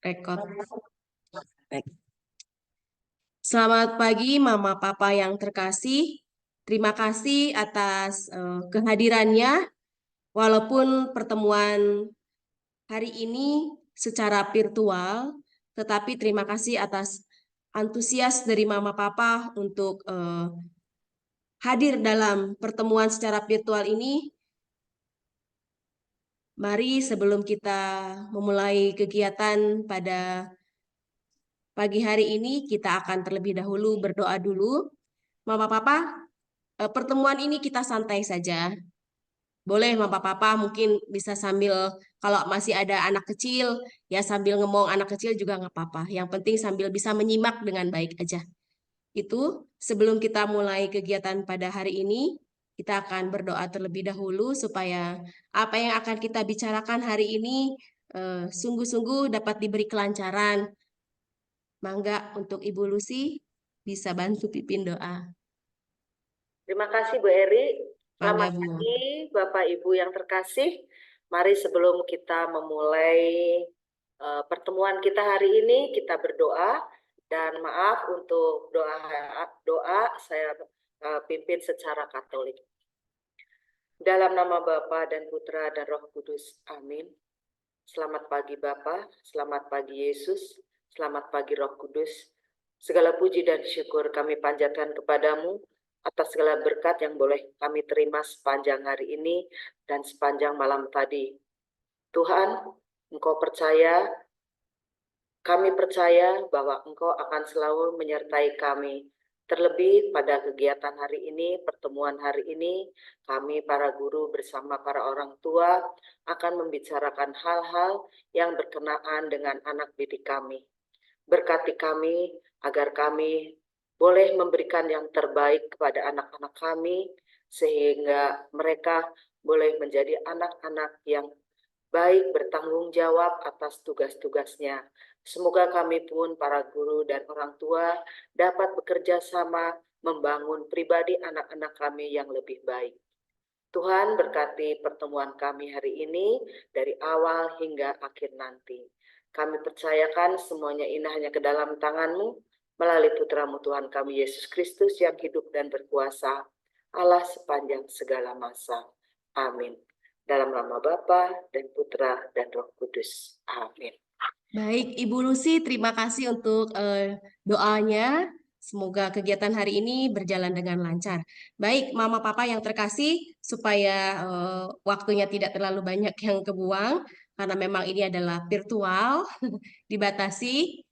Rekod. Baik. Selamat pagi Mama Papa yang terkasih. Terima kasih atas kehadirannya. Walaupun pertemuan hari ini secara virtual, tetapi terima kasih atas antusias dari Mama Papa untuk hadir dalam pertemuan secara virtual ini. Mari sebelum kita memulai kegiatan pada pagi hari ini, kita akan terlebih dahulu berdoa dulu. Mama Papa, pertemuan ini kita santai saja. Boleh Mama Papa mungkin bisa sambil, kalau masih ada anak kecil, ya sambil ngomong anak kecil juga nggak apa-apa. Yang penting sambil bisa menyimak dengan baik aja. Itu sebelum kita mulai kegiatan pada hari ini, kita akan berdoa terlebih dahulu supaya apa yang akan kita bicarakan hari ini sungguh-sungguh dapat diberi kelancaran. Mangga untuk Ibu Lucy bisa bantu pimpin doa. Terima kasih Bu Eri. Mangga, Selamat Bu. pagi Bapak Ibu yang terkasih. Mari sebelum kita memulai pertemuan kita hari ini, kita berdoa. Dan maaf untuk doa saya pimpin secara Katolik. Dalam nama Bapa dan Putra dan Roh Kudus. Amin. Selamat pagi Bapa, selamat pagi Yesus, selamat pagi Roh Kudus. Segala puji dan syukur kami panjatkan kepadamu atas segala berkat yang boleh kami terima sepanjang hari ini dan sepanjang malam tadi. Tuhan, Engkau percaya, kami percaya bahwa Engkau akan selalu menyertai kami. Terlebih pada kegiatan hari ini, pertemuan hari ini, kami para guru bersama para orang tua akan membicarakan hal-hal yang berkenaan dengan anak didik kami. Berkati kami agar kami boleh memberikan yang terbaik kepada anak-anak kami, sehingga mereka boleh menjadi anak-anak yang baik bertanggung jawab atas tugas-tugasnya. Semoga kami pun para guru dan orang tua dapat bekerja sama membangun pribadi anak-anak kami yang lebih baik. Tuhan berkati pertemuan kami hari ini dari awal hingga akhir nanti. Kami percayakan semuanya ini hanya ke dalam tangan-Mu melalui putra-Mu Tuhan kami Yesus Kristus yang hidup dan berkuasa, Allah sepanjang segala masa. Amin. Dalam nama Bapa dan Putra dan Roh Kudus. Amin. Baik, Ibu Lucy, terima kasih untuk doanya. Semoga kegiatan hari ini berjalan dengan lancar. Baik, Mama Papa yang terkasih, supaya waktunya tidak terlalu banyak yang kebuang, karena memang ini adalah virtual, dibatasi.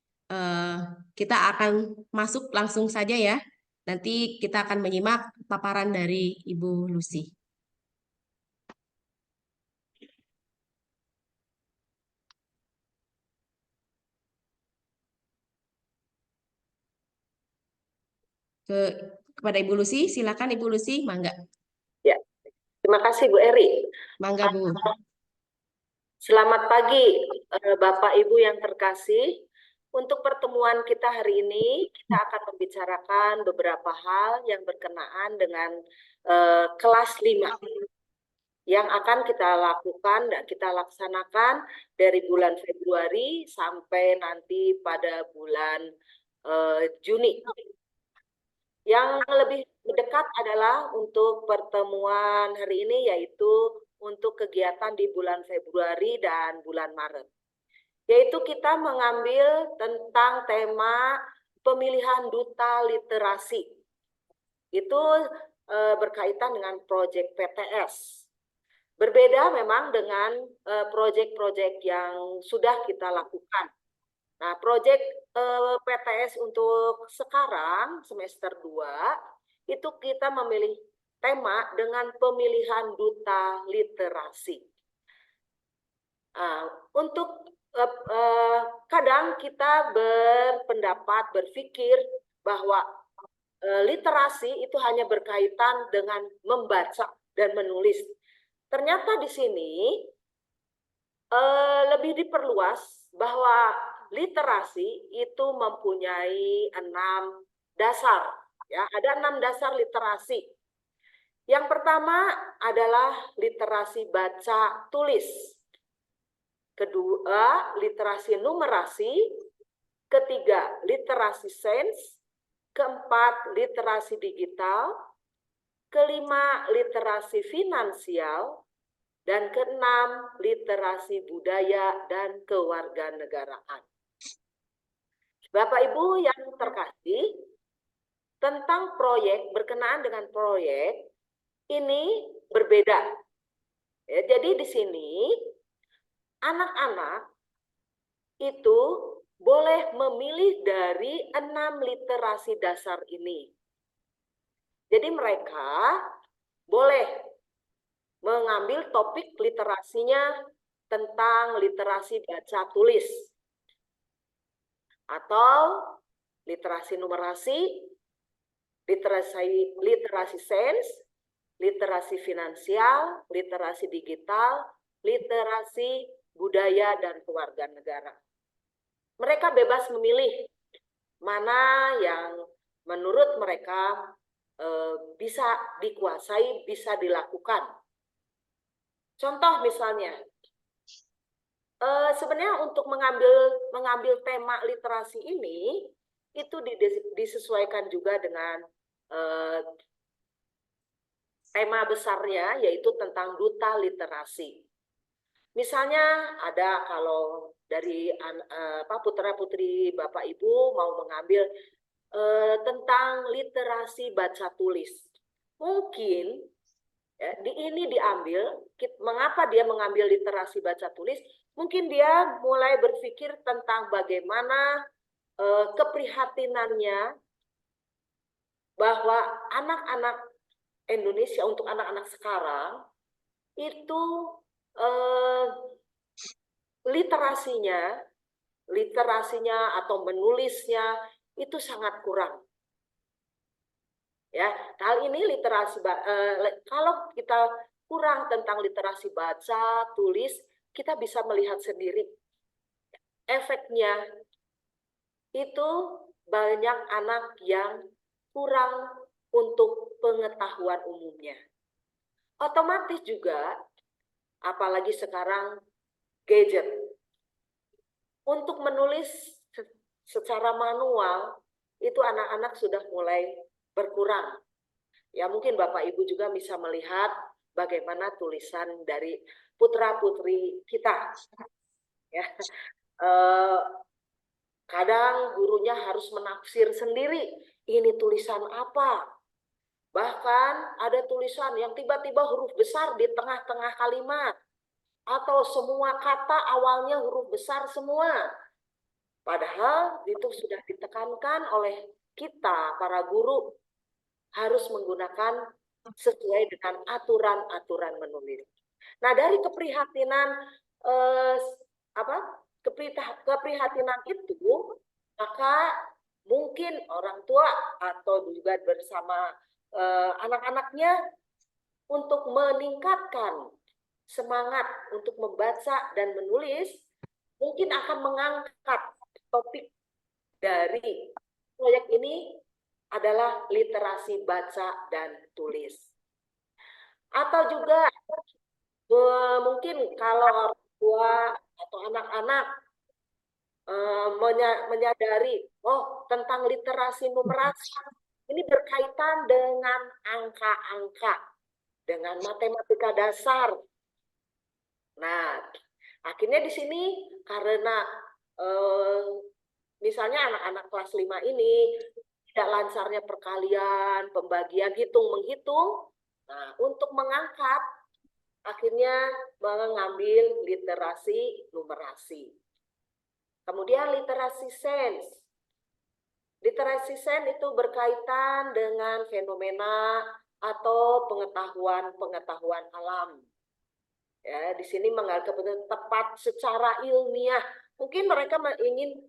Kita akan masuk langsung saja ya. Nanti kita akan menyimak paparan dari Ibu Lucy. Kepada Ibu Lucy, silakan Ibu Lucy, mangga. Ya, terima kasih Bu Eri. Mangga Bu. Selamat pagi Bapak Ibu yang terkasih. Untuk pertemuan kita hari ini, kita akan membicarakan beberapa hal yang berkenaan dengan kelas 5 yang akan kita lakukan dan kita laksanakan dari bulan Februari sampai nanti pada bulan Juni. Yang lebih dekat adalah untuk pertemuan hari ini, yaitu untuk kegiatan di bulan Februari dan bulan Maret. Yaitu kita mengambil tentang tema pemilihan duta literasi. Itu berkaitan dengan proyek PTS. Berbeda memang dengan proyek-proyek yang sudah kita lakukan. Nah, proyek PTS untuk sekarang semester 2 itu kita memilih tema dengan pemilihan duta literasi. Untuk kadang kita berpendapat, berpikir bahwa literasi itu hanya berkaitan dengan membaca dan menulis. Ternyata di sini lebih diperluas bahwa literasi itu mempunyai 6 dasar. Ya, ada 6 dasar literasi. Yang pertama adalah literasi baca tulis. kedua literasi numerasi, ketiga literasi sains, keempat literasi digital, kelima literasi finansial, dan keenam literasi budaya dan kewarganegaraan. Bapak Ibu yang terkasih, tentang proyek, berkenaan dengan proyek ini berbeda. Ya, jadi di sini anak-anak itu boleh memilih dari 6 literasi dasar ini. Jadi mereka boleh mengambil topik literasinya tentang literasi baca tulis atau literasi numerasi, literasi sains, literasi finansial, literasi digital, literasi budaya dan kewarganegaraan. Mereka bebas memilih mana yang menurut mereka bisa dikuasai, bisa dilakukan. Contoh misalnya, sebenarnya untuk mengambil tema literasi ini itu disesuaikan juga dengan tema besarnya, yaitu tentang duta literasi. Misalnya ada kalau dari putra-putri Bapak Ibu mau mengambil tentang literasi baca tulis. Mungkin ya, ini diambil, mengapa dia mengambil literasi baca tulis? Mungkin dia mulai berpikir tentang bagaimana keprihatinannya bahwa anak-anak Indonesia, untuk anak-anak sekarang itu literasinya atau menulisnya itu sangat kurang. Ya, hal ini literasi kalau kita kurang tentang literasi baca, tulis, kita bisa melihat sendiri efeknya itu banyak anak yang kurang untuk pengetahuan umumnya. Otomatis juga, apalagi sekarang gadget, untuk menulis secara manual itu anak-anak sudah mulai berkurang. Ya mungkin Bapak Ibu juga bisa melihat bagaimana tulisan dari putra-putri kita. Ya, kadang gurunya harus menafsir sendiri, ini tulisan apa. Bahkan ada tulisan yang tiba-tiba huruf besar di tengah-tengah kalimat. Atau semua kata awalnya huruf besar semua. Padahal itu sudah ditekankan oleh kita, para guru, harus menggunakan sesuai dengan aturan-aturan menulis. Nah, dari keprihatinan keprihatinan itu, maka mungkin orang tua atau juga bersama anak-anaknya untuk meningkatkan semangat untuk membaca dan menulis, mungkin akan mengangkat topik dari proyek ini adalah literasi baca dan tulis. Atau juga mungkin kalau orang tua atau anak-anak menyadari, oh tentang literasi numerasi, ini berkaitan dengan angka-angka, dengan matematika dasar. Nah, akhirnya di sini karena misalnya anak-anak kelas 5 ini tidak lancarnya perkalian, pembagian, hitung-menghitung. Nah, untuk mengangkat, akhirnya mengambil literasi numerasi. Kemudian literasi sains. Literasi sains itu berkaitan dengan fenomena atau pengetahuan alam. Ya, di sini menganggap tepat secara ilmiah. Mungkin mereka ingin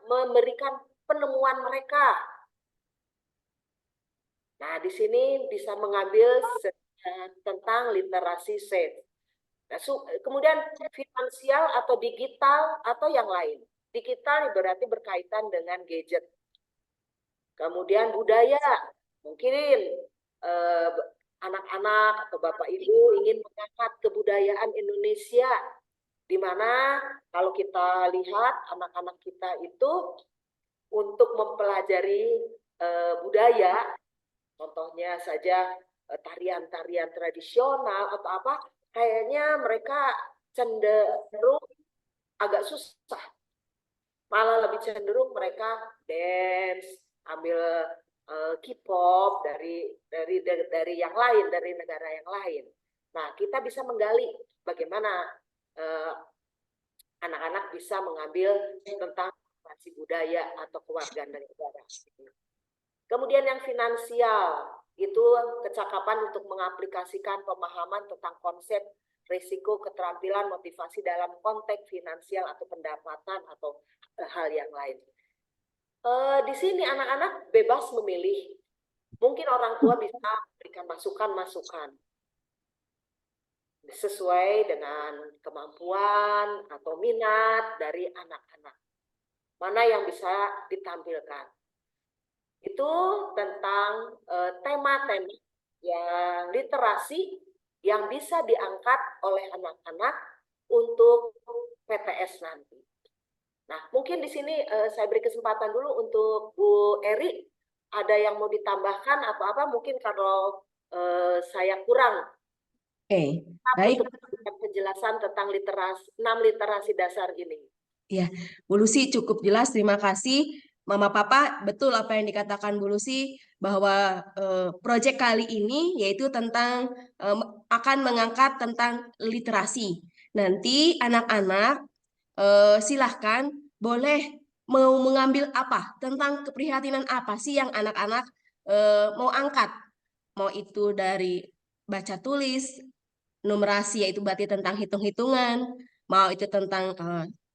memberikan penemuan mereka. Nah, di sini bisa mengambil tentang literasi sains. Nah, kemudian finansial atau digital atau yang lain. Digital berarti berkaitan dengan gadget. Kemudian budaya, mungkin anak-anak atau Bapak Ibu ingin mengangkat kebudayaan Indonesia. di mana kalau kita lihat anak-anak kita itu untuk mempelajari budaya, contohnya saja tarian-tarian tradisional atau apa, kayaknya mereka cenderung agak susah. Malah lebih cenderung mereka dance, ambil K-pop dari yang lain, dari negara yang lain. Nah, kita bisa menggali bagaimana anak-anak bisa mengambil tentang tradisi budaya atau kewarganegaraan. Kemudian yang finansial, itu kecakapan untuk mengaplikasikan pemahaman tentang konsep risiko, keterampilan, motivasi dalam konteks finansial atau pendapatan atau hal yang lain. Di sini anak-anak bebas memilih. Mungkin orang tua bisa memberikan masukan-masukan sesuai dengan kemampuan atau minat dari anak-anak. Mana yang bisa ditampilkan. Itu tentang tema-tema yang literasi yang bisa diangkat oleh anak-anak untuk PTS nanti. Nah, mungkin di sini saya beri kesempatan dulu untuk Bu Eri. Ada yang mau ditambahkan atau apa? Mungkin kalau saya kurang Baik. untuk penjelasan tentang 6 literasi dasar ini. Ya, Bu Lucy cukup jelas. Terima kasih, Mama Papa. Betul apa yang dikatakan Bu Lucy bahwa proyek kali ini yaitu tentang akan mengangkat tentang literasi. Nanti anak-anak silahkan boleh mau mengambil apa tentang keprihatinan apa sih yang anak-anak mau angkat. Mau itu dari baca tulis, numerasi yaitu berarti tentang hitung-hitungan, mau itu tentang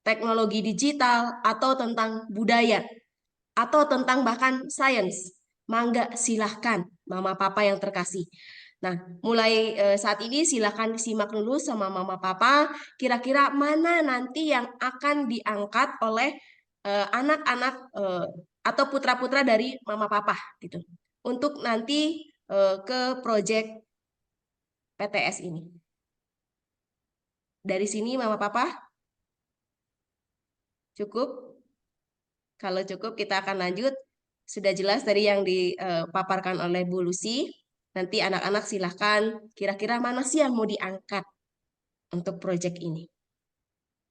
teknologi digital atau tentang budaya atau tentang bahkan sains. Mangga silahkan Mama Papa yang terkasih. Nah, mulai saat ini silahkan simak dulu sama Mama Papa kira-kira mana nanti yang akan diangkat oleh anak-anak atau putra-putra dari Mama Papa gitu. Untuk nanti ke proyek PTS ini. Dari sini Mama Papa cukup? Kalau cukup kita akan lanjut. Sudah jelas dari yang dipaparkan oleh Bu Lucy. Nanti anak-anak silahkan kira-kira mana sih yang mau diangkat untuk proyek ini.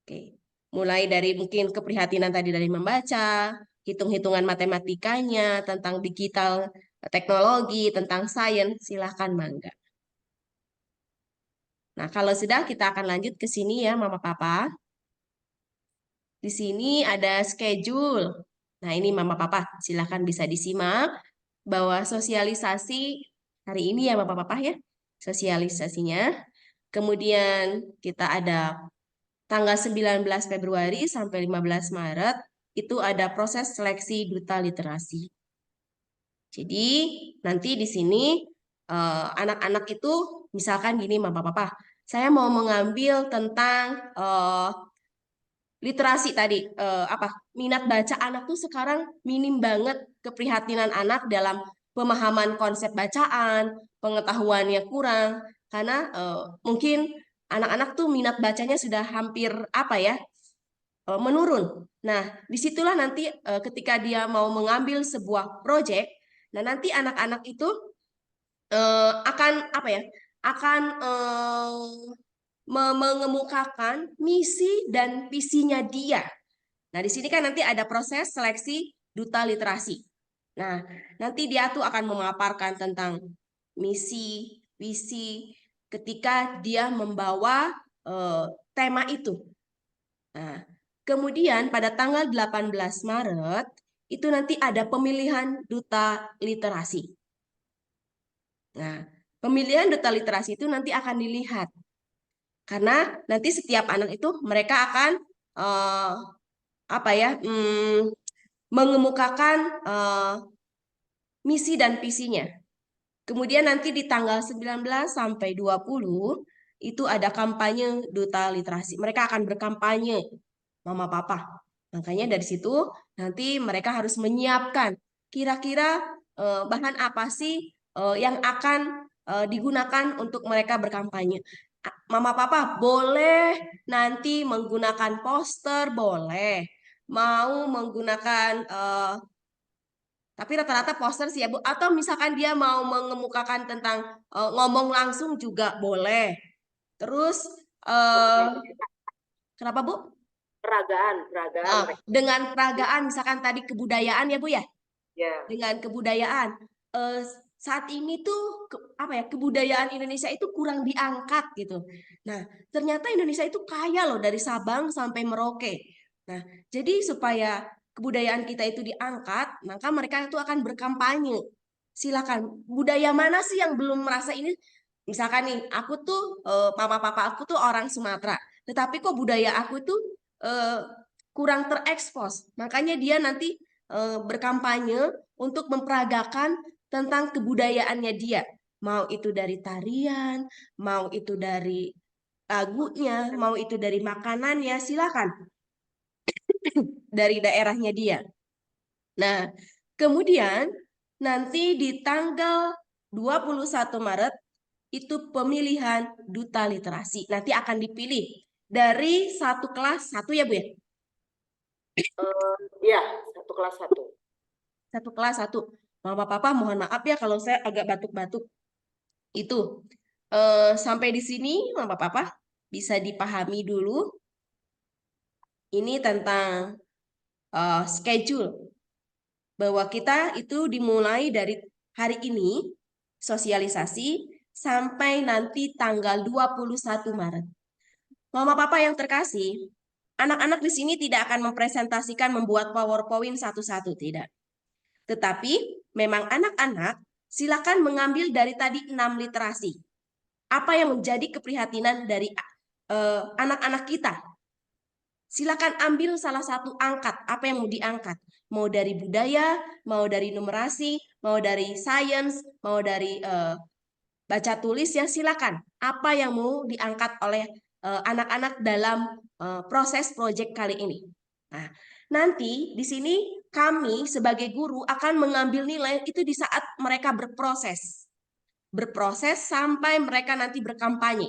Oke. Mulai dari mungkin keprihatinan tadi dari membaca, hitung-hitungan matematikanya, tentang digital teknologi, tentang sains, silahkan mangga. Nah, kalau sudah kita akan lanjut ke sini ya Mama Papa. Di sini ada schedule. Nah, ini Mama Papa, silahkan bisa disimak bahwa sosialisasi hari ini ya Mama Papa ya, sosialisasinya. Kemudian kita ada tanggal 19 Februari sampai 15 Maret, itu ada proses seleksi duta literasi. Jadi nanti di sini anak-anak itu misalkan gini Mama Papa, saya mau mengambil tentang literasi tadi minat baca anak tuh sekarang minim banget, keprihatinan anak dalam pemahaman konsep bacaan, pengetahuannya kurang karena mungkin anak-anak tuh minat bacanya sudah hampir menurun. Nah, disitulah nanti ketika dia mau mengambil sebuah proyek, nah nanti anak-anak itu akan akan mengemukakan misi dan visinya dia. Nah, di sini kan nanti ada proses seleksi duta literasi. Nah, nanti dia tuh akan memaparkan tentang misi, visi ketika dia membawa tema itu. Nah, kemudian pada tanggal 18 Maret itu nanti ada pemilihan duta literasi. Nah, pemilihan duta literasi itu nanti akan dilihat karena nanti setiap anak itu mereka akan mengemukakan misi dan visinya. Kemudian nanti di tanggal 19 sampai 20 itu ada kampanye duta literasi. Mereka akan berkampanye, Mama Papa. Makanya dari situ nanti mereka harus menyiapkan kira-kira bahan apa sih yang akan digunakan untuk mereka berkampanye. Mama Papa boleh nanti menggunakan poster, boleh. Mau menggunakan tapi rata-rata poster sih ya Bu. Atau misalkan dia mau mengemukakan tentang ngomong langsung juga boleh. Terus eh kenapa Bu? Peragaan mereka. Dengan peragaan misalkan tadi kebudayaan ya Bu ya. Ya, Dengan kebudayaan. Eh, saat ini tuh apa ya, kebudayaan Indonesia itu kurang diangkat gitu. Nah, ternyata Indonesia itu kaya loh dari Sabang sampai Merauke. Nah, jadi supaya kebudayaan kita itu diangkat, maka mereka itu akan berkampanye. Silakan, budaya mana sih yang belum merasa ini? Misalkan nih, aku tuh papa-papa aku tuh orang Sumatera, tetapi kok budaya aku tuh eh, kurang terekspos. Makanya dia nanti berkampanye untuk memperagakan tentang kebudayaannya dia. Mau itu dari tarian, mau itu dari lagunya, mau itu dari makanannya, silakan dari daerahnya dia. Nah, kemudian nanti di tanggal 21 Maret itu pemilihan duta literasi. Nanti akan dipilih dari satu kelas, satu ya Bu ya? ya, satu kelas satu. Satu kelas, satu. Mama Papa mohon maaf ya kalau saya agak batuk-batuk. Itu. Sampai di sini Mama Papa bisa dipahami dulu. Ini tentang schedule. Bahwa kita itu dimulai dari hari ini, sosialisasi, sampai nanti tanggal 21 Maret. Mama Papa yang terkasih, anak-anak di sini tidak akan mempresentasikan membuat PowerPoint satu-satu, tidak. Tetapi memang anak-anak silakan mengambil dari tadi 6 literasi. Apa yang menjadi keprihatinan dari anak-anak kita? Silakan ambil salah satu angkat, apa yang mau diangkat. Mau dari budaya, mau dari numerasi, mau dari sains, mau dari baca tulis ya silakan. Apa yang mau diangkat oleh anak-anak dalam proses proyek kali ini. Nah, nanti di sini kami sebagai guru akan mengambil nilai itu di saat mereka berproses. Berproses sampai mereka nanti berkampanye.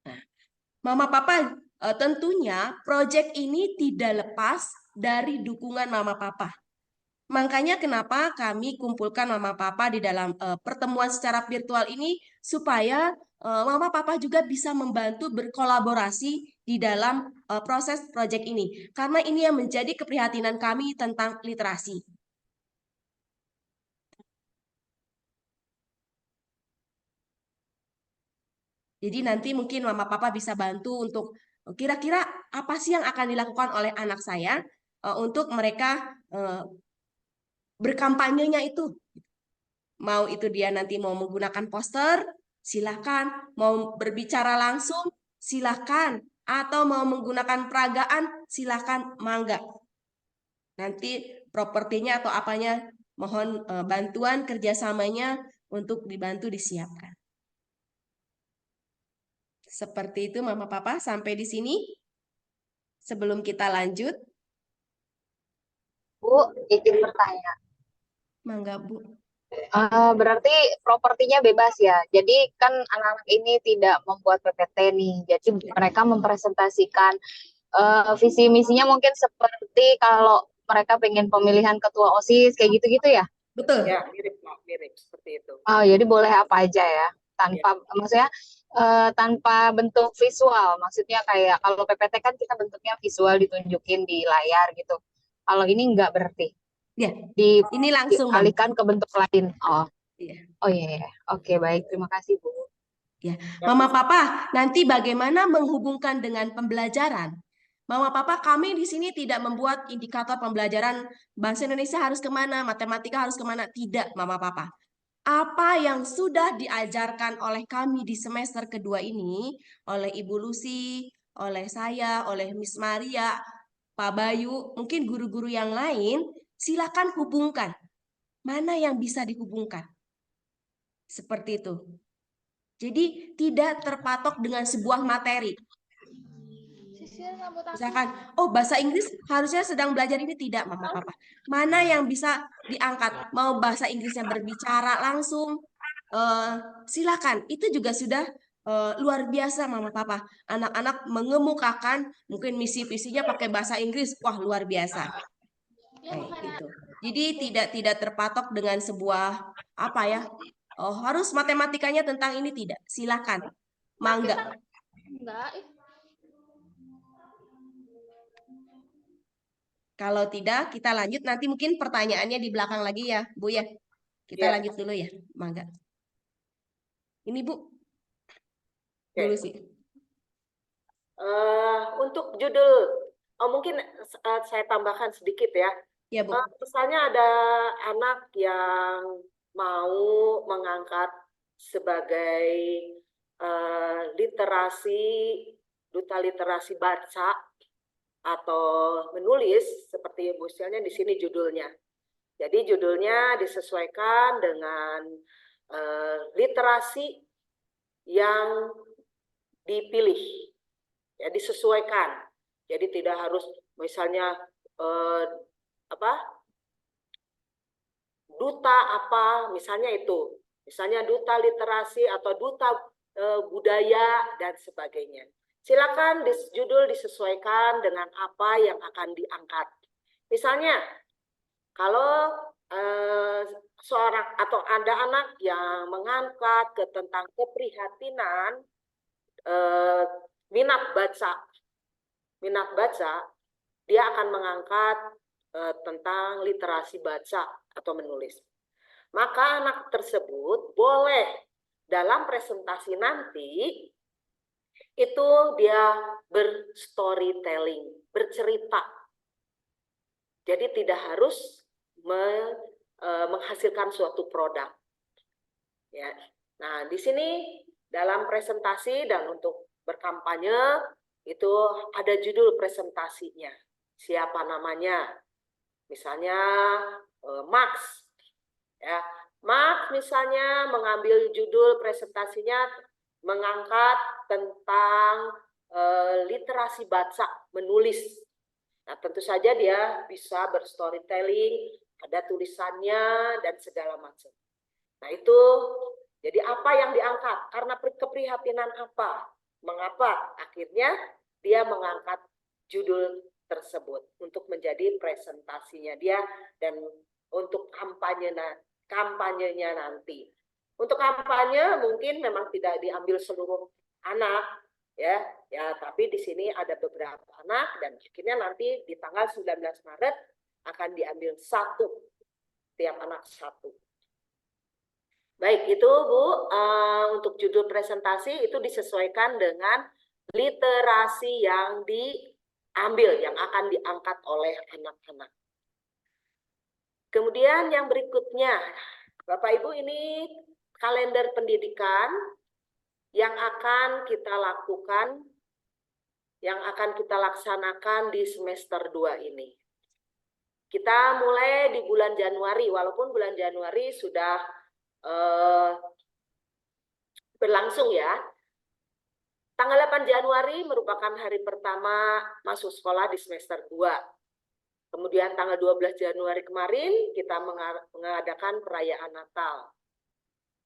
Nah, Mama Papa tentunya proyek ini tidak lepas dari dukungan Mama Papa. Makanya kenapa kami kumpulkan Mama Papa di dalam pertemuan secara virtual ini supaya Mama Papa juga bisa membantu berkolaborasi di dalam proses proyek ini. Karena ini yang menjadi keprihatinan kami tentang literasi. Jadi nanti mungkin Mama Papa bisa bantu untuk kira-kira apa sih yang akan dilakukan oleh anak saya untuk mereka berkampanyenya itu. Mau itu dia nanti mau menggunakan poster, silakan. Mau berbicara langsung, silakan. Atau mau menggunakan peragaan, silakan, mangga. Nanti propertinya atau apanya, mohon bantuan kerjasamanya untuk dibantu disiapkan. Seperti itu Mama Papa, sampai di sini. Sebelum kita lanjut, Bu, izin bertanya. mangga Bu. Berarti propertinya bebas ya. Jadi kan anak-anak ini tidak membuat PPT nih. Jadi mereka mempresentasikan visi misinya mungkin seperti kalau mereka pengen pemilihan ketua OSIS kayak gitu-gitu ya. Betul. Ya, mirip, mirip seperti itu. Oh, jadi boleh apa aja ya. Tanpa Ya. maksudnya tanpa bentuk visual. Maksudnya kayak kalau PPT kan kita bentuknya visual ditunjukin di layar gitu. Kalau ini enggak berarti. Ya, ini langsung Mam. Dialihkan ke bentuk lain. Oh. Iya. Oh iya, yeah. Oke, baik. Terima kasih, Bu. Ya, Mama Papa, nanti bagaimana menghubungkan dengan pembelajaran? Mama Papa, kami di sini tidak membuat indikator pembelajaran bahasa Indonesia harus kemana, matematika harus kemana. Tidak, Mama Papa. Apa yang sudah diajarkan oleh kami di semester kedua ini, oleh Ibu Lucy, oleh saya, oleh Miss Maria, Pak Bayu, mungkin guru-guru yang lain, silakan hubungkan. Mana yang bisa dihubungkan? Seperti itu. Jadi tidak terpatok dengan sebuah materi. Misalkan, oh bahasa Inggris harusnya sedang belajar ini, tidak Mama Papa. Mana yang bisa diangkat? Mau bahasa Inggrisnya berbicara langsung, silakan. Itu juga sudah luar biasa Mama Papa. Anak-anak mengemukakan mungkin misi-visinya pakai bahasa Inggris, wah luar biasa. Gitu. Jadi tidak terpatok dengan sebuah apa ya? Oh, harus matematikanya tentang ini, tidak. Silakan. Mangga. Kalau tidak, kita lanjut. Nanti mungkin pertanyaannya di belakang lagi ya, Bu ya. Kita Ya. lanjut dulu ya, Mangga. Ini Bu, Oke. dulu sih. Untuk judul, mungkin saya tambahkan sedikit ya. Ya Bu. Misalnya ada anak yang mau mengangkat sebagai duta literasi baca atau menulis, seperti misalnya di sini judulnya. Jadi judulnya disesuaikan dengan literasi yang dipilih, ya disesuaikan. Jadi tidak harus misalnya duta apa, misalnya itu, misalnya duta literasi atau duta budaya dan sebagainya. Silakan judul disesuaikan dengan apa yang akan diangkat. Misalnya, kalau seorang atau ada anak yang mengangkat tentang keprihatinan minat baca, dia akan mengangkat tentang literasi baca atau menulis. Maka anak tersebut boleh dalam presentasi nanti itu dia berstorytelling, bercerita. Jadi tidak harus menghasilkan suatu produk. Ya. Nah, di sini dalam presentasi dan untuk berkampanye itu ada judul presentasinya. Siapa namanya? Misalnya Max. Ya, Max misalnya mengambil judul presentasinya mengangkat tentang literasi baca menulis. Nah, tentu saja dia bisa berstorytelling, ada tulisannya dan segala macam. Nah, itu jadi apa yang diangkat? Karena keprihatinan apa? Mengapa akhirnya dia mengangkat judul tersebut untuk menjadi presentasinya dia dan untuk kampanyenya nanti. Untuk kampanye mungkin memang tidak diambil seluruh anak ya, tapi di sini ada beberapa anak dan akhirnya nanti di tanggal 19 Maret akan diambil tiap anak satu. Baik, itu Bu, untuk judul presentasi itu disesuaikan dengan literasi yang diambil, yang akan diangkat oleh anak-anak. Kemudian yang berikutnya, Bapak Ibu, ini kalender pendidikan yang akan kita lakukan, yang akan kita laksanakan di semester 2 ini. Kita mulai di bulan Januari, walaupun bulan Januari sudah berlangsung ya. Tanggal 8 Januari merupakan hari pertama masuk sekolah di semester 2. Kemudian tanggal 12 Januari kemarin kita mengadakan perayaan Natal.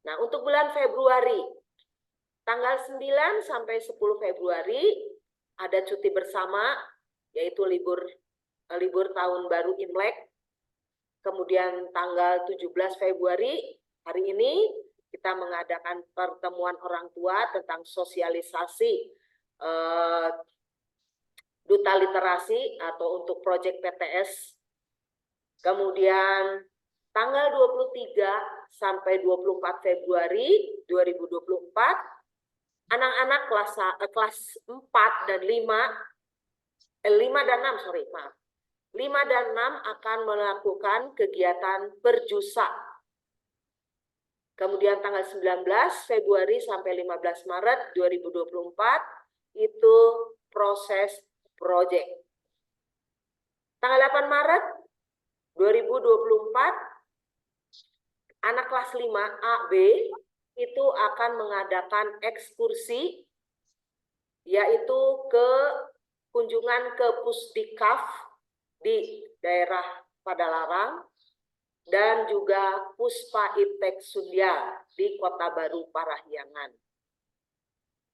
Nah, untuk bulan Februari, tanggal 9 sampai 10 Februari ada cuti bersama, yaitu libur tahun baru Imlek. Kemudian tanggal 17 Februari, hari ini kita mengadakan pertemuan orang tua tentang sosialisasi duta literasi atau untuk proyek PTS. Kemudian tanggal 23 sampai 24 Februari 2024, anak-anak kelas 4 dan 5 dan 6, 5 dan 6 akan melakukan kegiatan perjusa. Kemudian tanggal 19 Februari sampai 15 Maret 2024 itu proses proyek. Tanggal 8 Maret 2024 anak kelas 5 A, B itu akan mengadakan ekskursi yaitu ke kunjungan ke Pusdikaf di daerah Padalarang, dan juga Puspa Iptek Sundya di Kota Baru Parahyangan.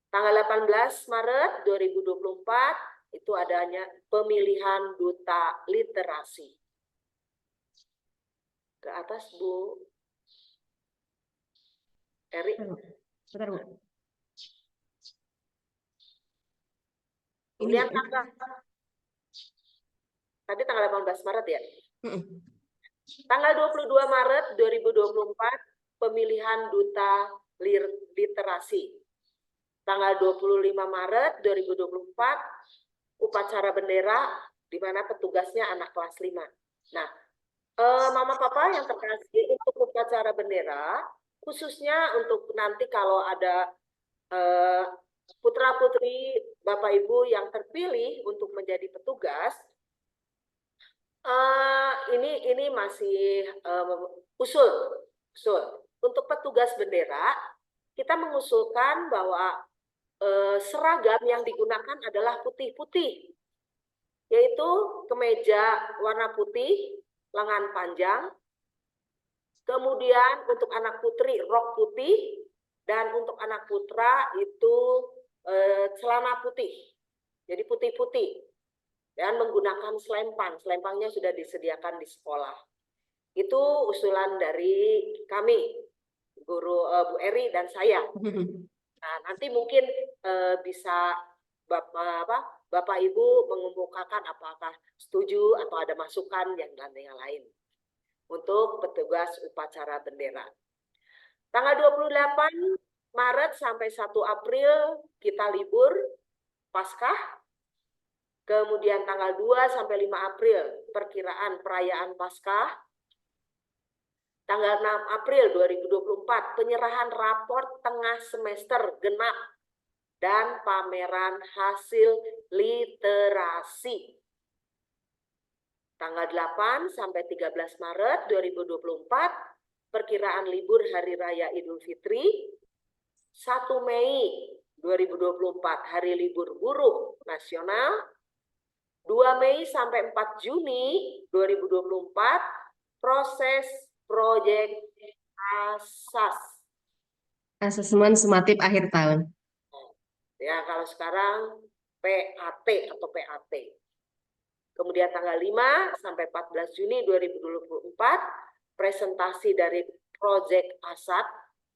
Tanggal 18 Maret 2024 itu adanya pemilihan duta literasi. Ke atas Bu Eri. Bentar, Bu. Kemudian tadi tanggal 18 Maret ya. Tanggal 22 Maret 2024 pemilihan duta literasi. Tanggal 25 Maret 2024 upacara bendera di mana petugasnya anak kelas 5. Nah, Mama Papa yang terkasih, untuk upacara bendera khususnya untuk nanti kalau ada putra-putri Bapak Ibu yang terpilih untuk menjadi petugas, ini masih usul. Untuk petugas bendera, kita mengusulkan bahwa seragam yang digunakan adalah putih-putih, yaitu kemeja warna putih, lengan panjang, kemudian untuk anak putri rok putih, dan untuk anak putra itu celana putih, jadi putih-putih. Dan menggunakan selempang. Selempangnya sudah disediakan di sekolah. Itu usulan dari kami, Guru Bu Eri dan saya. Nah, nanti mungkin bisa Bapak Ibu mengemukakan apakah setuju atau ada masukan yang lain untuk petugas upacara bendera. Tanggal 28 Maret sampai 1 April kita libur Paskah. Kemudian tanggal 2 sampai 5 April perkiraan perayaan Paskah. Tanggal 6 April 2024 penyerahan raport tengah semester genap dan pameran hasil literasi. Tanggal 8 sampai 13 Maret 2024 perkiraan libur Hari Raya Idul Fitri. 1 Mei 2024 Hari Libur Buruh Nasional. 2 Mei sampai 4 Juni 2024 proses proyek asas. Asesmen sumatif akhir tahun. Ya, kalau sekarang PAT atau PAT. Kemudian tanggal 5 sampai 14 Juni 2024 presentasi dari proyek asas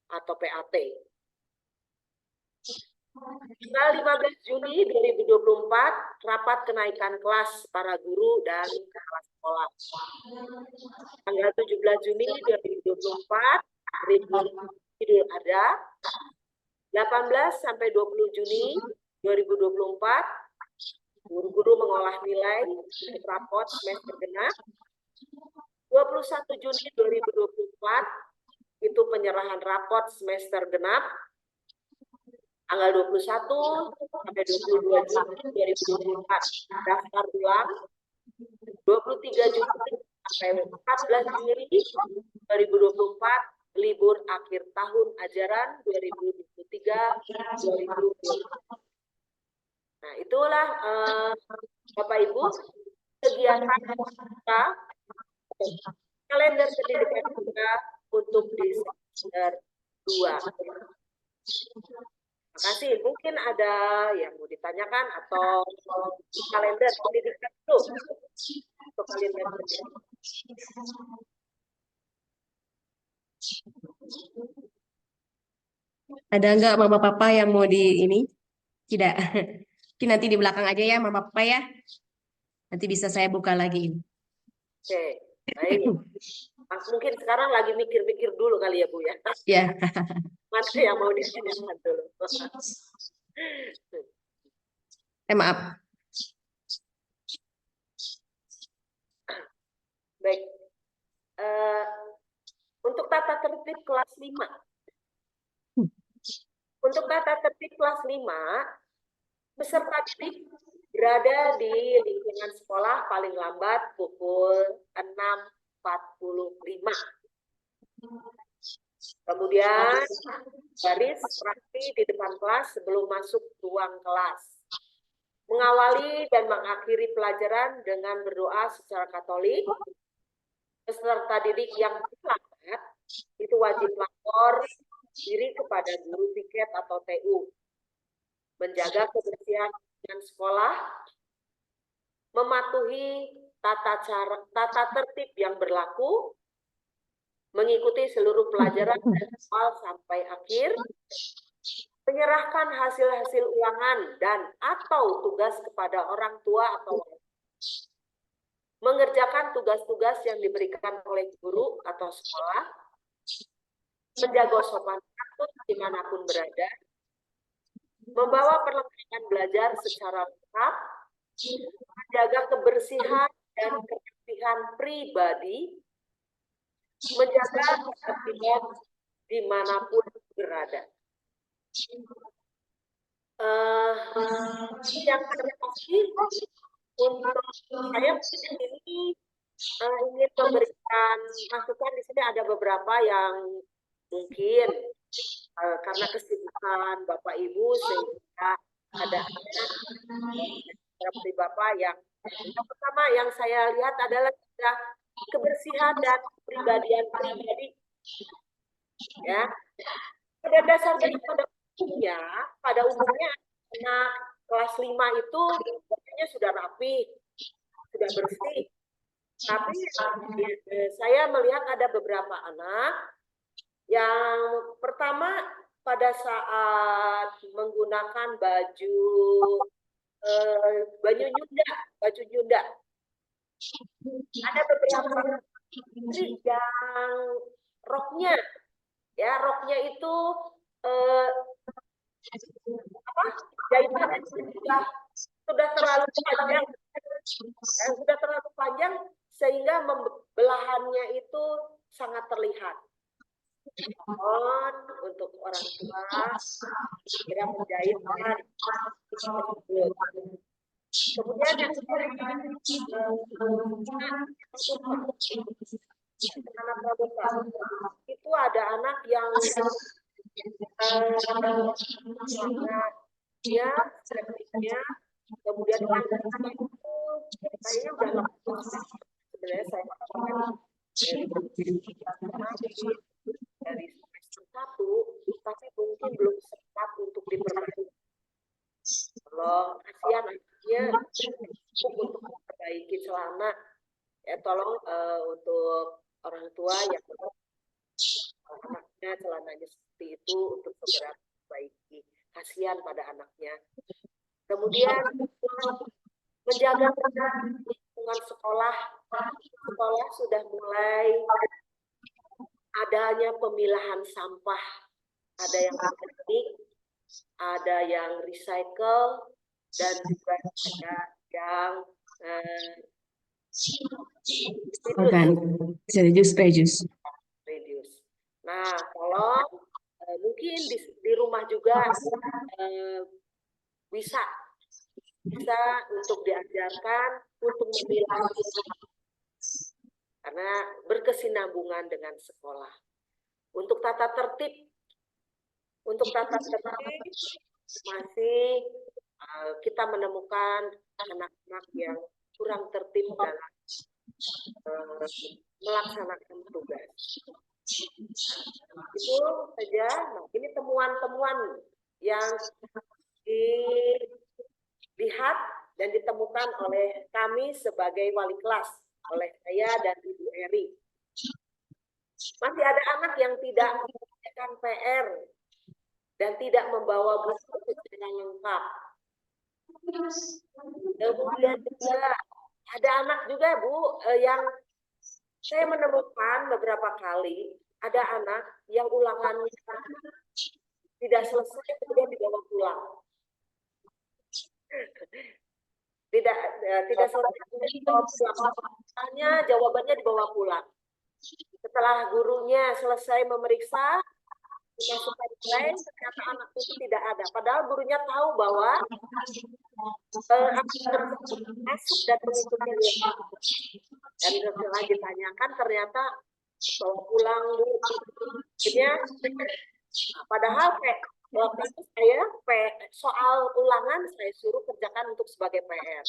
atau PAT. Tanggal 15 Juni 2024 rapat kenaikan kelas para guru dan kepala sekolah. Tanggal 17 Juni 2024 libur Idul Adha. 18 sampai 20 Juni 2024 guru-guru mengolah nilai raport semester genap. 21 Juni 2024 itu penyerahan raport semester genap. Tanggal 21 sampai 22 Juni 2024 daftar ulang. 23 Juni sampai 14 Juli 2024 libur akhir tahun ajaran 2023-2024. Nah, itulah Bapak Ibu kegiatan kita, kalender pendidikan kita untuk di semester 2. Terima kasih. Mungkin ada yang mau ditanyakan atau kalender pendidikan itu untuk kalender pendidikan. Ada enggak Mama Papa yang mau di ini? Tidak. Mungkin nanti di belakang aja ya Mama Papa ya. Nanti bisa saya buka lagi. Oke, baik. Mungkin sekarang lagi mikir-mikir dulu kali ya Bu ya. Ya. Mana yang mau ditanyakan dulu? Maaf. Baik. Untuk tata tertib kelas 5. Untuk tata tertib kelas 5, peserta didik berada di lingkungan sekolah paling lambat pukul 6.45. Kemudian baris rapi di depan kelas sebelum masuk ruang kelas. mengawali dan mengakhiri pelajaran dengan berdoa secara Katolik. Peserta didik yang berangkat itu wajib lapor diri kepada guru piket atau TU, menjaga kebersihan sekolah, mematuhi tata tertib yang berlaku, mengikuti seluruh pelajaran dari awal sampai akhir, menyerahkan hasil-hasil ulangan dan atau tugas kepada orang tua atau mengerjakan tugas-tugas yang diberikan oleh guru atau sekolah, menjaga sopan santun dimanapun berada, membawa perlengkapan belajar secara lengkap, menjaga kebersihan dan kerapihan pribadi, menjaga ketertiban dimanapun berada. Yang pasti untuk saya ini ingin memberikan masukan. Di sini ada beberapa yang mungkin karena kesibukan Bapak Ibu sehingga ada beberapa Bapak yang pertama yang saya lihat adalah kebersihan dan kepribadian pribadi. Ya, pada dasarnya pada umumnya anak kelas 5 itu biasanya sudah rapi, sudah bersih. Tapi saya melihat ada beberapa anak yang pertama pada saat menggunakan baju nyunda. Ada beberapa yang roknya itu jahitannya sudah terlalu panjang sehingga belahannya itu sangat terlihat. Untuk orang tua segera menjahitkan. Kemudian yang itu ada anak yang dia sebenarnya kemudian kayaknya udah lepas sebenarnya saya dari semester 1 tapi mungkin belum sempat untuk diperbaiki. Kalau kasihan anaknya untuk memperbaiki celana ya tolong untuk orang tua yang anaknya celananya seperti itu untuk segera memperbaiki. Kasihan pada anaknya. Kemudian menjaga lingkungan sekolah. Sekolah sudah mulai adanya pemilahan sampah. Ada yang organik, ada yang recycle, dan juga ada yang reduce. Nah, kalau mungkin di rumah juga bisa untuk diajarkan untuk memilah karena berkesinambungan dengan sekolah. Untuk tata tertib masih kita menemukan anak-anak yang kurang tertib dalam melaksanakan tugas. Itu saja. Nah, ini temuan-temuan yang dilihat dan ditemukan oleh kami sebagai wali kelas, oleh saya dan Ibu Eri. Masih ada anak yang tidak mengerjakan PR dan tidak membawa buku secara lengkap. Kemudian juga ada anak juga Bu yang saya menemukan beberapa kali ada anak yang ulangannya tidak selesai kemudian dibawa pulang. Tidak selesai dibawa pulang. Jawabannya dibawa pulang. Setelah gurunya selesai memeriksa, dimasukkan nilai, ternyata anak itu tidak ada. Padahal gurunya tahu bahwa masuk dan mengikuti nilai. Dan setelah ditanyakan ternyata bawa pulang Bu. Padahal Waktu itu saya soal ulangan saya suruh kerjakan untuk sebagai PR.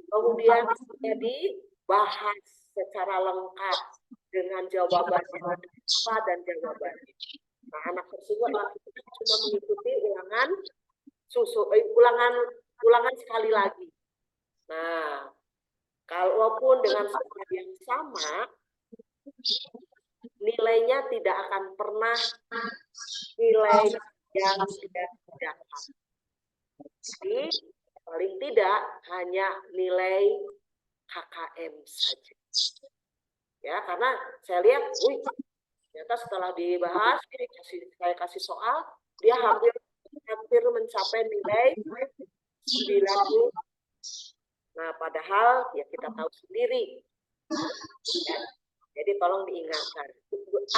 Kemudian jadi bahas secara lengkap dengan jawabannya apa dan jawabannya. Nah, anak tersebut cuma mengikuti ulangan sekali lagi. Nah, kalaupun dengan skor yang sama, nilainya tidak akan pernah nilai yang tidak dapat. Jadi, paling tidak hanya nilai KKM saja. Ya, karena saya lihat, ternyata setelah dibahas, saya kasih soal, dia hampir mencapai nilai 90. Nah, padahal ya kita tahu sendiri. Ya. Jadi tolong diingatkan.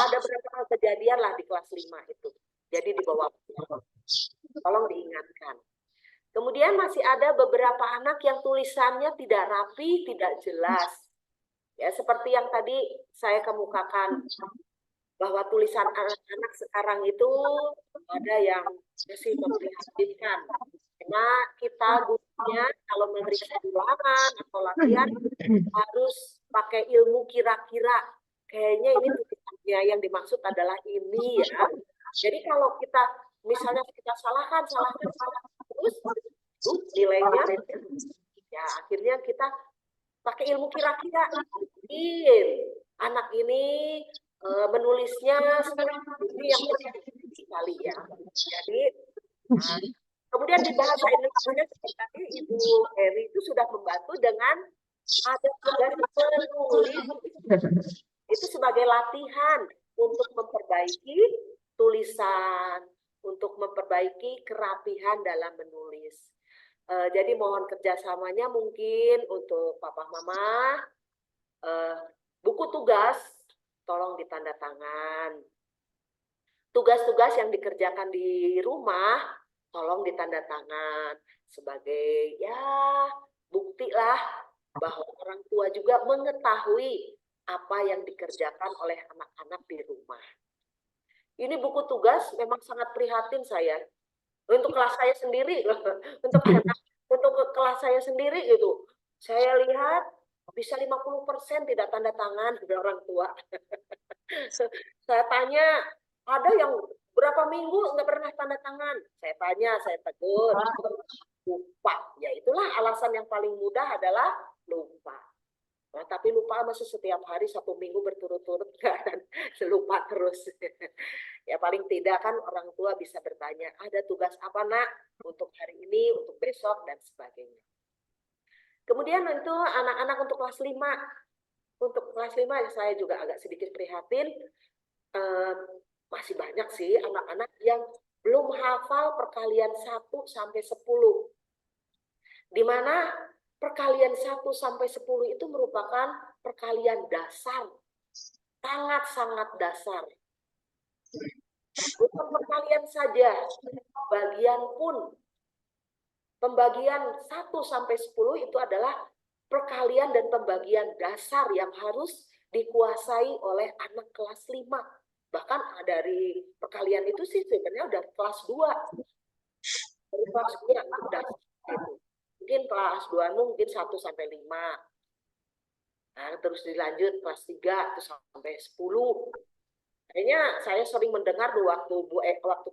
Ada beberapa kejadian lah di kelas 5 itu. Jadi di bawah. Tolong diingatkan. Kemudian masih ada beberapa anak yang tulisannya tidak rapi, tidak jelas. Ya, seperti yang tadi saya kemukakan bahwa tulisan anak-anak sekarang itu ada yang masih memprihatinkan. Karena kita gurunya kalau memeriksa ulangan atau latihan harus pakai ilmu kira-kira. Kayaknya ini tulisannya yang dimaksud adalah ini ya. Jadi kalau kita misalnya kita salahkan terus nilainya ya akhirnya kita pakai ilmu kira-kira. Anak ini menulisnya ini yang sekali ya. Jadi kemudian di bahasa Indonesia seperti tadi Ibu Eri itu sudah membantu dengan ada tugas menulis itu sebagai latihan untuk memperbaiki tulisan, untuk memperbaiki kerapihan dalam menulis. Jadi mohon kerjasamanya mungkin untuk papa mama, buku tugas tolong ditanda tangan. Tugas-tugas yang dikerjakan di rumah tolong ditanda tangan sebagai ya bukti lah bahwa orang tua juga mengetahui apa yang dikerjakan oleh anak-anak di rumah. Ini buku tugas memang sangat prihatin saya. Untuk kelas saya sendiri, untuk kelas saya sendiri gitu. Saya lihat bisa 50% tidak tanda tangan dari orang tua. Saya tanya, ada yang berapa minggu nggak pernah tanda tangan? Saya tanya, saya tegur, lupa. Ya itulah alasan yang paling mudah adalah lupa. Nah, tapi lupa masih setiap hari 1 minggu berturut-turut kan lupa terus. Ya paling tidak kan orang tua bisa bertanya, ada tugas apa nak untuk hari ini, untuk besok dan sebagainya. Kemudian itu anak-anak untuk kelas 5. Untuk kelas 5 saya juga agak sedikit prihatin. Masih banyak sih anak-anak yang belum hafal perkalian 1 sampai 10. Di mana perkalian 1 sampai 10 itu merupakan perkalian dasar. Sangat-sangat dasar. Bukan perkalian saja, pembagian 1 sampai 10 itu adalah perkalian dan pembagian dasar yang harus dikuasai oleh anak kelas 5. Bahkan dari perkalian itu sih sebenarnya udah kelas 2. Dari kelas 2 udah gitu. Mungkin kelas 2 mungkin 1 sampai 5. Nah, terus dilanjut kelas 3 terus sampai 10. Kayaknya saya sering mendengar waktu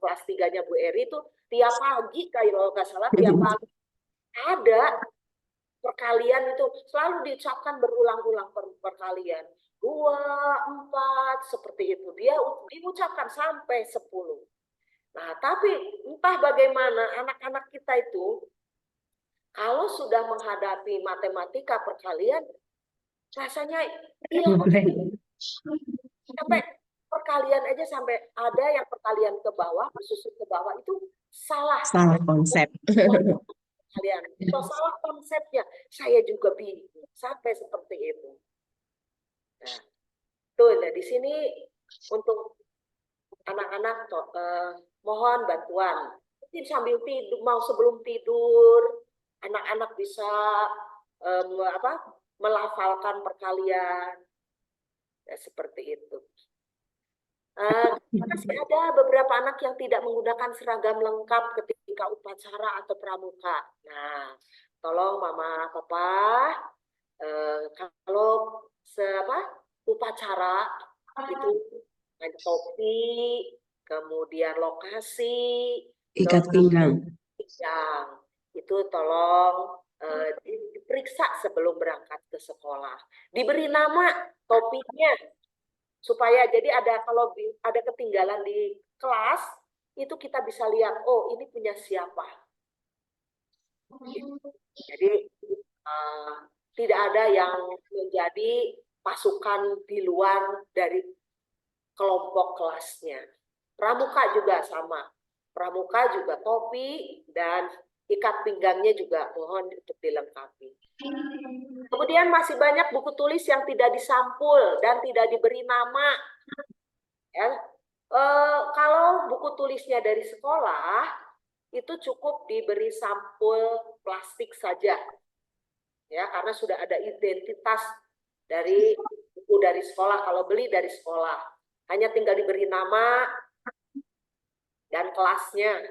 kelas 3-nya Bu Eri itu tiap pagi kalau nggak salah tiap pagi ada perkalian itu selalu diucapkan berulang-ulang perkalian 2, 4 seperti itu dia diucapkan sampai 10. Nah tapi entah bagaimana anak-anak kita itu kalau sudah menghadapi matematika perkalian rasanya sampai perkalian aja sampai ada yang perkalian ke bawah, susun ke bawah itu salah konsep. Kalian atau salah konsepnya, saya juga bingung sampai seperti itu. Nah, tuh nah di sini untuk anak-anak mohon bantuan. Mungkin sambil tidur, mau sebelum tidur, anak-anak bisa melafalkan perkalian, ya, seperti itu. Masih ada beberapa anak yang tidak menggunakan seragam lengkap ketika upacara atau pramuka. Nah, tolong Mama, Papa, kalau upacara itu ada topi, kemudian lokasi, Ikat pinggang. yang itu tolong diperiksa sebelum berangkat ke sekolah. Diberi nama topinya supaya jadi kalau ada ketinggalan di kelas itu kita bisa lihat, oh ini punya siapa. Jadi tidak ada yang menjadi pasukan di luar dari kelompok kelasnya. Pramuka juga sama. Pramuka juga topi dan ikat pinggangnya juga mohon untuk dilengkapi. Kemudian masih banyak buku tulis yang tidak disampul dan tidak diberi nama. Ya. Kalau buku tulisnya dari sekolah, itu cukup diberi sampul plastik saja. Ya, karena sudah ada identitas dari buku dari sekolah, kalau beli dari sekolah. Hanya tinggal diberi nama dan kelasnya.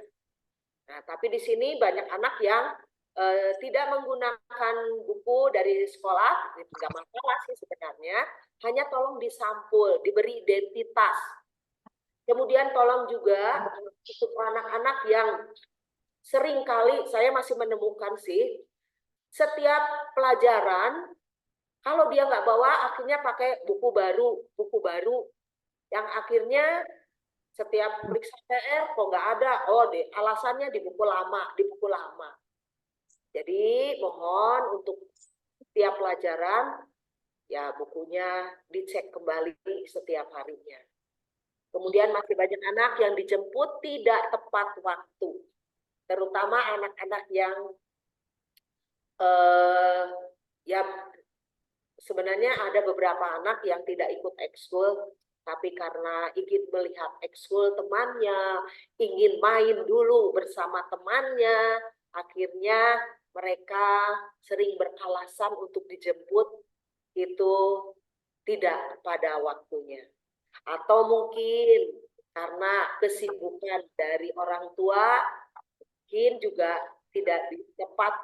Nah, tapi di sini banyak anak yang tidak menggunakan buku dari sekolah, itu nggak masalah sih sebenarnya, hanya tolong disampul, diberi identitas. Kemudian tolong juga untuk anak-anak yang sering kali saya masih menemukan sih, setiap pelajaran, kalau dia nggak bawa, akhirnya pakai buku baru, yang akhirnya setiap periksa PR kok nggak ada, oh alasannya di buku lama. Jadi mohon untuk setiap pelajaran ya bukunya dicek kembali setiap harinya. Kemudian masih banyak anak yang dijemput tidak tepat waktu, terutama anak-anak yang ya sebenarnya ada beberapa anak yang tidak ikut ekskul, tapi karena ingin melihat ekskul temannya, ingin main dulu bersama temannya, akhirnya mereka sering beralasan untuk dijemput itu tidak pada waktunya. Atau mungkin karena kesibukan dari orang tua, mungkin juga tidak tepat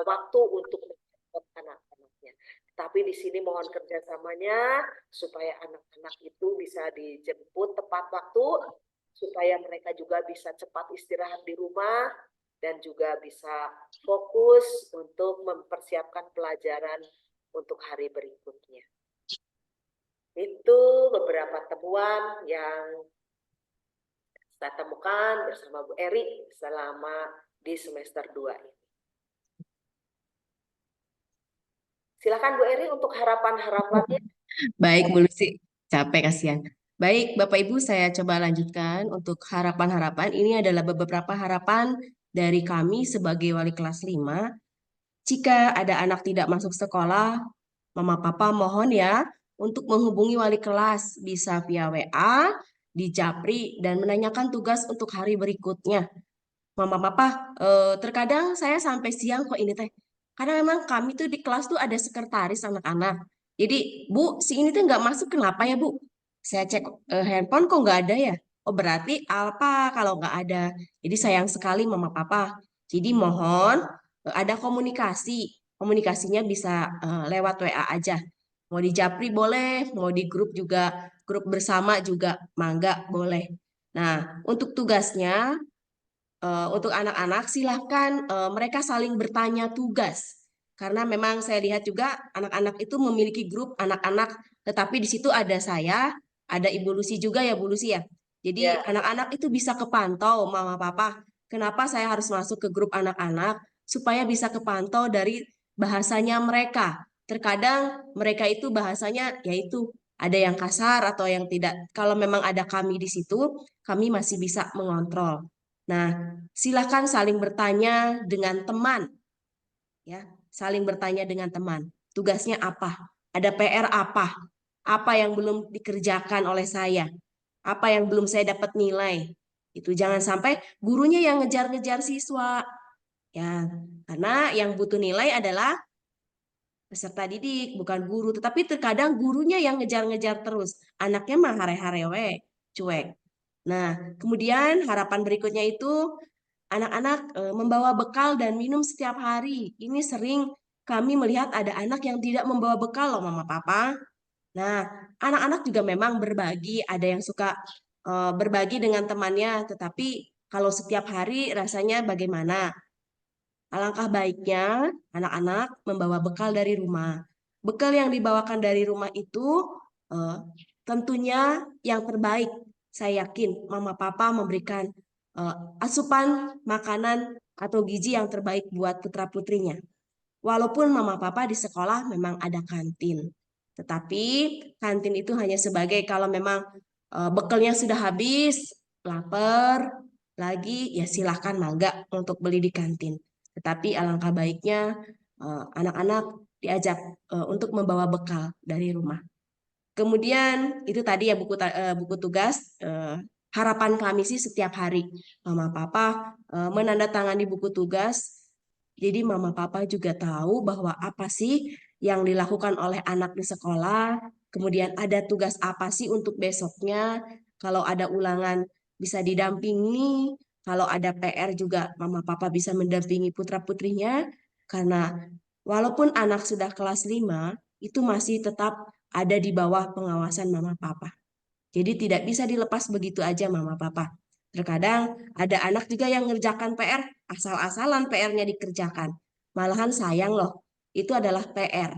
waktu untuk menjemput anak-anaknya. Tapi di sini mohon kerjasamanya supaya anak-anak itu bisa dijemput tepat waktu, supaya mereka juga bisa cepat istirahat di rumah dan juga bisa fokus untuk mempersiapkan pelajaran untuk hari berikutnya. Itu beberapa temuan yang saya temukan bersama Bu Eri selama di semester 2 ini. Silakan Bu Eri untuk harapan-harapannya. Baik, Bu Lucy. Capek kasihan. Baik, Bapak Ibu, saya coba lanjutkan untuk harapan-harapan. Ini adalah beberapa harapan dari kami sebagai wali kelas 5. Jika ada anak tidak masuk sekolah, Mama Papa mohon ya untuk menghubungi wali kelas, bisa via WA, di Japri, dan menanyakan tugas untuk hari berikutnya. Mama Papa, terkadang saya sampai siang kok ini teh. Karena memang kami tuh di kelas tuh ada sekretaris anak-anak. Jadi, Bu, si ini tuh nggak masuk, kenapa ya, Bu? Saya cek handphone kok nggak ada ya? Oh, berarti Alpa kalau nggak ada. Jadi sayang sekali Mama Papa. Jadi mohon ada komunikasi. Komunikasinya bisa lewat WA aja. Mau di Japri boleh, mau di grup juga, grup bersama juga, mangga boleh. Nah, untuk tugasnya, untuk anak-anak silahkan mereka saling bertanya tugas. Karena memang saya lihat juga anak-anak itu memiliki grup anak-anak, tetapi di situ ada saya, ada Ibu Lucy juga ya Bu Lucy ya. Jadi Ya. anak-anak itu bisa kepantau Mama Papa. Kenapa saya harus masuk ke grup anak-anak? Supaya bisa kepantau dari bahasanya mereka. Terkadang mereka itu bahasanya yaitu ada yang kasar atau yang tidak. Kalau memang ada kami di situ, kami masih bisa mengontrol. Nah, silakan saling bertanya dengan teman, ya, saling bertanya dengan teman. Tugasnya apa? Ada PR apa? Apa yang belum dikerjakan oleh saya? Apa yang belum saya dapat nilai? Itu jangan sampai gurunya yang ngejar-ngejar siswa, ya, karena yang butuh nilai adalah peserta didik, bukan guru. Tetapi terkadang gurunya yang ngejar-ngejar terus. Anaknya mah hare-hare we. cuek. Nah, kemudian harapan berikutnya itu anak-anak membawa bekal dan minum setiap hari. Ini sering kami melihat ada anak yang tidak membawa bekal loh Mama Papa. Nah, anak-anak juga memang berbagi, ada yang suka berbagi dengan temannya, tetapi kalau setiap hari rasanya bagaimana? Alangkah baiknya anak-anak membawa bekal dari rumah. Bekal yang dibawakan dari rumah itu eh, tentunya yang terbaik. Saya yakin Mama Papa memberikan eh, asupan makanan atau gizi yang terbaik buat putra-putrinya. Walaupun Mama Papa di sekolah memang ada kantin. Tetapi kantin itu hanya sebagai kalau memang bekalnya sudah habis, lapar, lagi ya silahkan mangga untuk beli di kantin. Tetapi alangkah baiknya anak-anak diajak untuk membawa bekal dari rumah. Kemudian itu tadi ya buku tugas harapan kami sih setiap hari Mama Papa menandatangani buku tugas. Jadi Mama Papa juga tahu bahwa apa sih yang dilakukan oleh anak di sekolah, kemudian ada tugas apa sih untuk besoknya, kalau ada ulangan bisa didampingi, kalau ada PR juga Mama Papa bisa mendampingi putra-putrinya, karena walaupun anak sudah kelas 5, itu masih tetap ada di bawah pengawasan Mama Papa. Jadi tidak bisa dilepas begitu aja Mama Papa. Terkadang ada anak juga yang ngerjakan PR, asal-asalan PR-nya dikerjakan. Malahan sayang loh, itu adalah PR.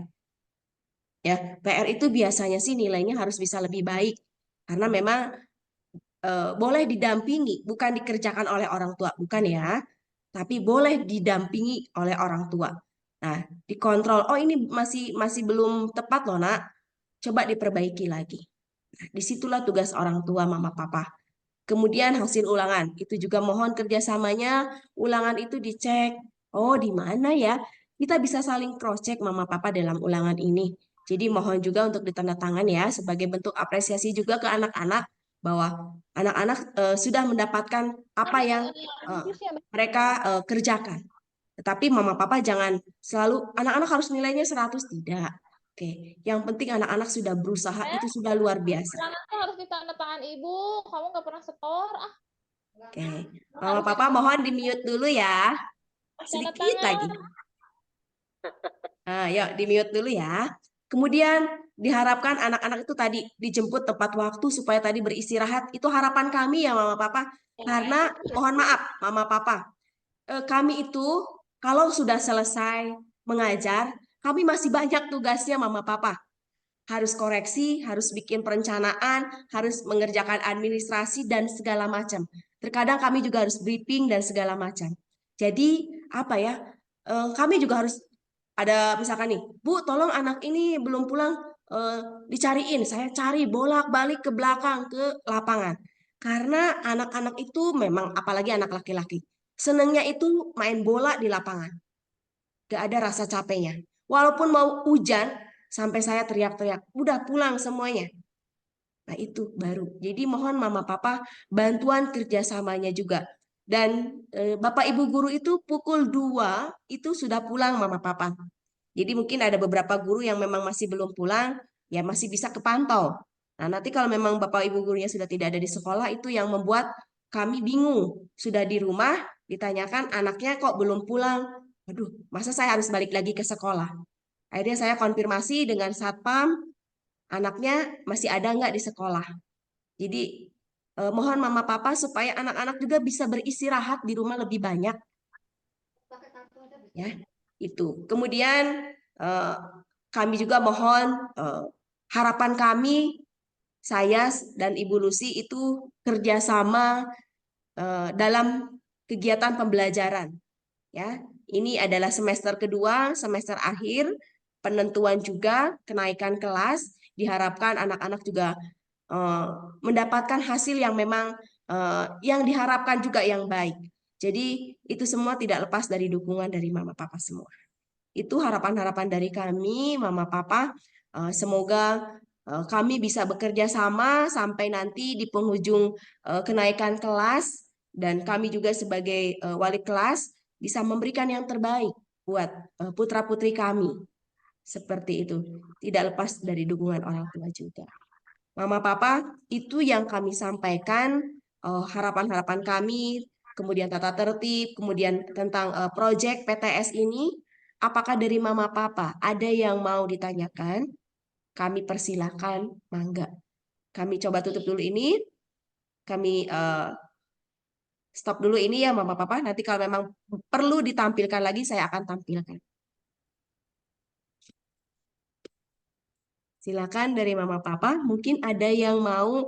Ya, PR itu biasanya sih nilainya harus bisa lebih baik. Karena memang boleh didampingi, bukan dikerjakan oleh orang tua, bukan ya. Tapi boleh didampingi oleh orang tua. Nah, dikontrol. Oh, ini masih masih belum tepat loh, Nak. Coba diperbaiki lagi. Nah, disitulah tugas orang tua, Mama Papa. Kemudian hasil ulangan, itu juga mohon kerjasamanya, ulangan itu dicek. Oh, di mana ya? Kita bisa saling cross-check Mama Papa dalam ulangan ini. Jadi mohon juga untuk ditandatangan ya, sebagai bentuk apresiasi juga ke anak-anak, bahwa anak-anak sudah mendapatkan apa yang eh, mereka kerjakan. Tetapi Mama Papa jangan selalu, anak-anak harus nilainya 100, tidak. Oke, yang penting anak-anak sudah berusaha, itu sudah luar biasa. Ulangan tuh harus ditandatangan ibu. Kamu nggak pernah setor. Ah, Oke, Mama Papa mohon di mute dulu ya. tanda Sedikit lagi. tangan. Nah, yuk di mute dulu ya. Kemudian diharapkan anak-anak itu tadi dijemput tepat waktu supaya tadi beristirahat. Itu harapan kami ya Mama Papa. Karena mohon maaf Mama Papa, kami itu kalau sudah selesai mengajar, kami masih banyak tugasnya Mama Papa. Harus koreksi, harus bikin perencanaan, harus mengerjakan administrasi dan segala macam. Terkadang kami juga harus briefing dan segala macam. Jadi apa ya? Kami juga harus ada misalkan nih, Bu, tolong anak ini belum pulang, dicariin. Saya cari bolak-balik ke belakang ke lapangan. Karena anak-anak itu memang apalagi anak laki-laki, senengnya itu main bola di lapangan. Gak ada rasa capeknya. Walaupun mau hujan, sampai saya teriak-teriak, udah pulang semuanya. Nah itu baru. Jadi mohon Mama Papa bantuan kerjasamanya juga. Dan Bapak Ibu guru itu pukul 2 itu sudah pulang Mama Papa. Jadi mungkin ada beberapa guru yang memang masih belum pulang, ya masih bisa kepantau. Nah nanti kalau memang Bapak Ibu gurunya sudah tidak ada di sekolah, itu yang membuat kami bingung. Sudah di rumah, ditanyakan anaknya kok belum pulang. Aduh, masa saya harus balik lagi ke sekolah? Akhirnya saya konfirmasi dengan Satpam, anaknya masih ada nggak di sekolah. Jadi mohon Mama Papa supaya anak-anak juga bisa beristirahat di rumah lebih banyak. Ya, itu. Kemudian eh, kami juga mohon harapan kami, saya dan Ibu Lucy itu kerjasama dalam kegiatan pembelajaran. Ya, ini adalah semester kedua, semester akhir, penentuan juga kenaikan kelas. Diharapkan anak-anak juga eh, mendapatkan hasil yang memang yang diharapkan juga yang baik. Jadi itu semua tidak lepas dari dukungan dari Mama Papa semua. Itu harapan-harapan dari kami, Mama Papa. Semoga kami bisa bekerja sama sampai nanti di penghujung kenaikan kelas dan kami juga sebagai wali kelas bisa memberikan yang terbaik buat putra-putri kami. Seperti itu. Tidak lepas dari dukungan orang tua juga. Mama Papa, itu yang kami sampaikan, harapan-harapan kami, kemudian tata tertib, kemudian tentang proyek PTS ini. Apakah dari Mama Papa ada yang mau ditanyakan? Kami persilahkan, mangga. Kami coba tutup dulu ini. Kami stop dulu ini ya Mama Papa. Nanti kalau memang perlu ditampilkan lagi, saya akan tampilkan. Silakan dari Mama Papa. Mungkin ada yang mau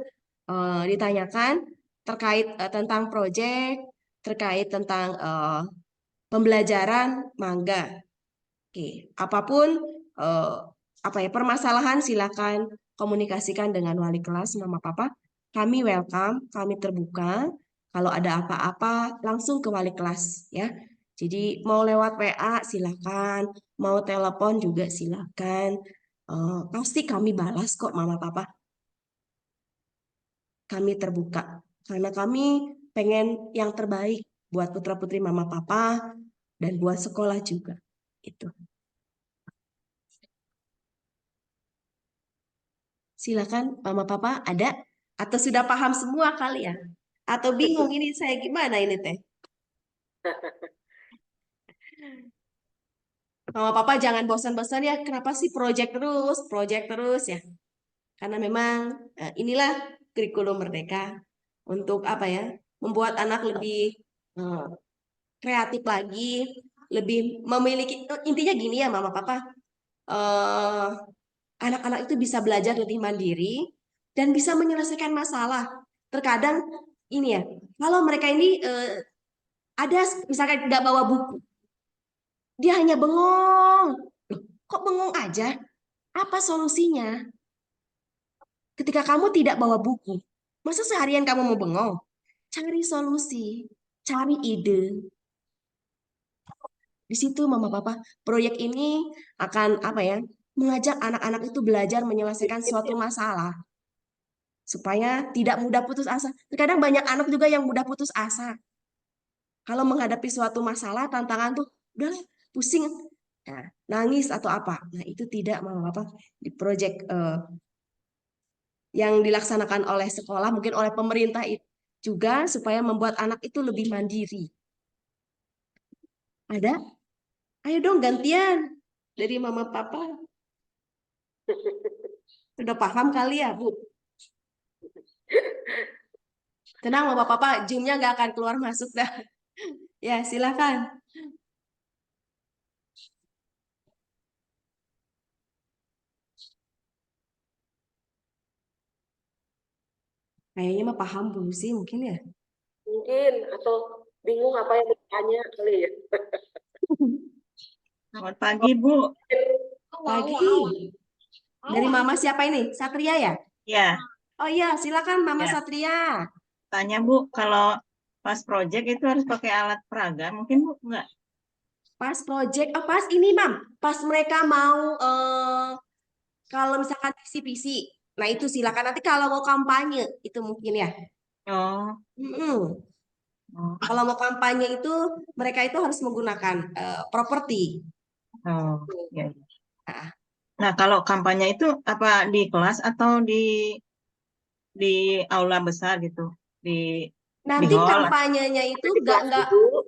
ditanyakan terkait tentang proyek, terkait tentang pembelajaran, mangga. Oke, apapun eh, apa ya permasalahan silakan komunikasikan dengan wali kelas Mama Papa. Kami welcome, kami terbuka. Kalau ada apa-apa langsung ke wali kelas ya. Jadi mau lewat WA silakan, mau telepon juga silakan. Pasti kami balas kok Mama Papa. Kami terbuka karena kami pengen yang terbaik buat putra-putri Mama Papa dan buat sekolah juga. Itu. Silakan, Mama Papa ada? Atau sudah paham semua kali ya? Atau bingung ini saya gimana ini teh? Mama Papa jangan bosan-bosan ya. Kenapa sih project terus ya? Karena memang inilah kurikulum Merdeka untuk apa ya? Membuat anak lebih eh, kreatif lagi, lebih memiliki intinya gini ya Mama Papa. eh, Anak-anak itu bisa belajar lebih mandiri dan bisa menyelesaikan masalah. Terkadang ini ya, kalau mereka ini ada misalkan nggak bawa buku, dia hanya bengong. Loh, kok bengong aja? Apa solusinya? Ketika kamu tidak bawa buku, masa seharian kamu mau bengong? Cari solusi, cari ide. Di situ Mama Papa, proyek ini akan apa ya? Mengajak anak-anak itu belajar menyelesaikan suatu masalah supaya tidak mudah putus asa. Terkadang banyak anak juga yang mudah putus asa. Kalau menghadapi suatu masalah, tantangan tuh, udah pusing, nah, nangis atau apa. Nah itu tidak mau apa di proyek yang dilaksanakan oleh sekolah, mungkin oleh pemerintah juga supaya membuat anak itu lebih mandiri. Ada? Ayo dong gantian dari Mama Papa. Sudah paham kali ya, Bu? Tenang, Mama Papa, Zoom-nya nggak akan keluar masuk dah. Ya, silakan. Kayaknya mah paham Bu sih mungkin ya. Mungkin atau bingung apa yang ditanya kali ya. Selamat pagi, Bu. Pagi. Dari Mama siapa ini? Satria ya? Ya, Oh iya, silakan Mama Ya. Satria. tanya Bu, kalau pas project itu harus pakai alat peraga, mungkin Bu enggak? Pas project, oh pas ini Mam, pas mereka mau kalau misalkan visi-visi, nah itu silakan nanti kalau mau kampanye itu mungkin ya. Oh, Mm-mm. oh, Kalau mau kampanye itu mereka itu harus menggunakan properti. oh, ya. Nah, Nah, kalau kampanye itu apa di kelas atau di aula besar gitu? Di nanti hall? kampanyenya itu Di kelas nggak dulu,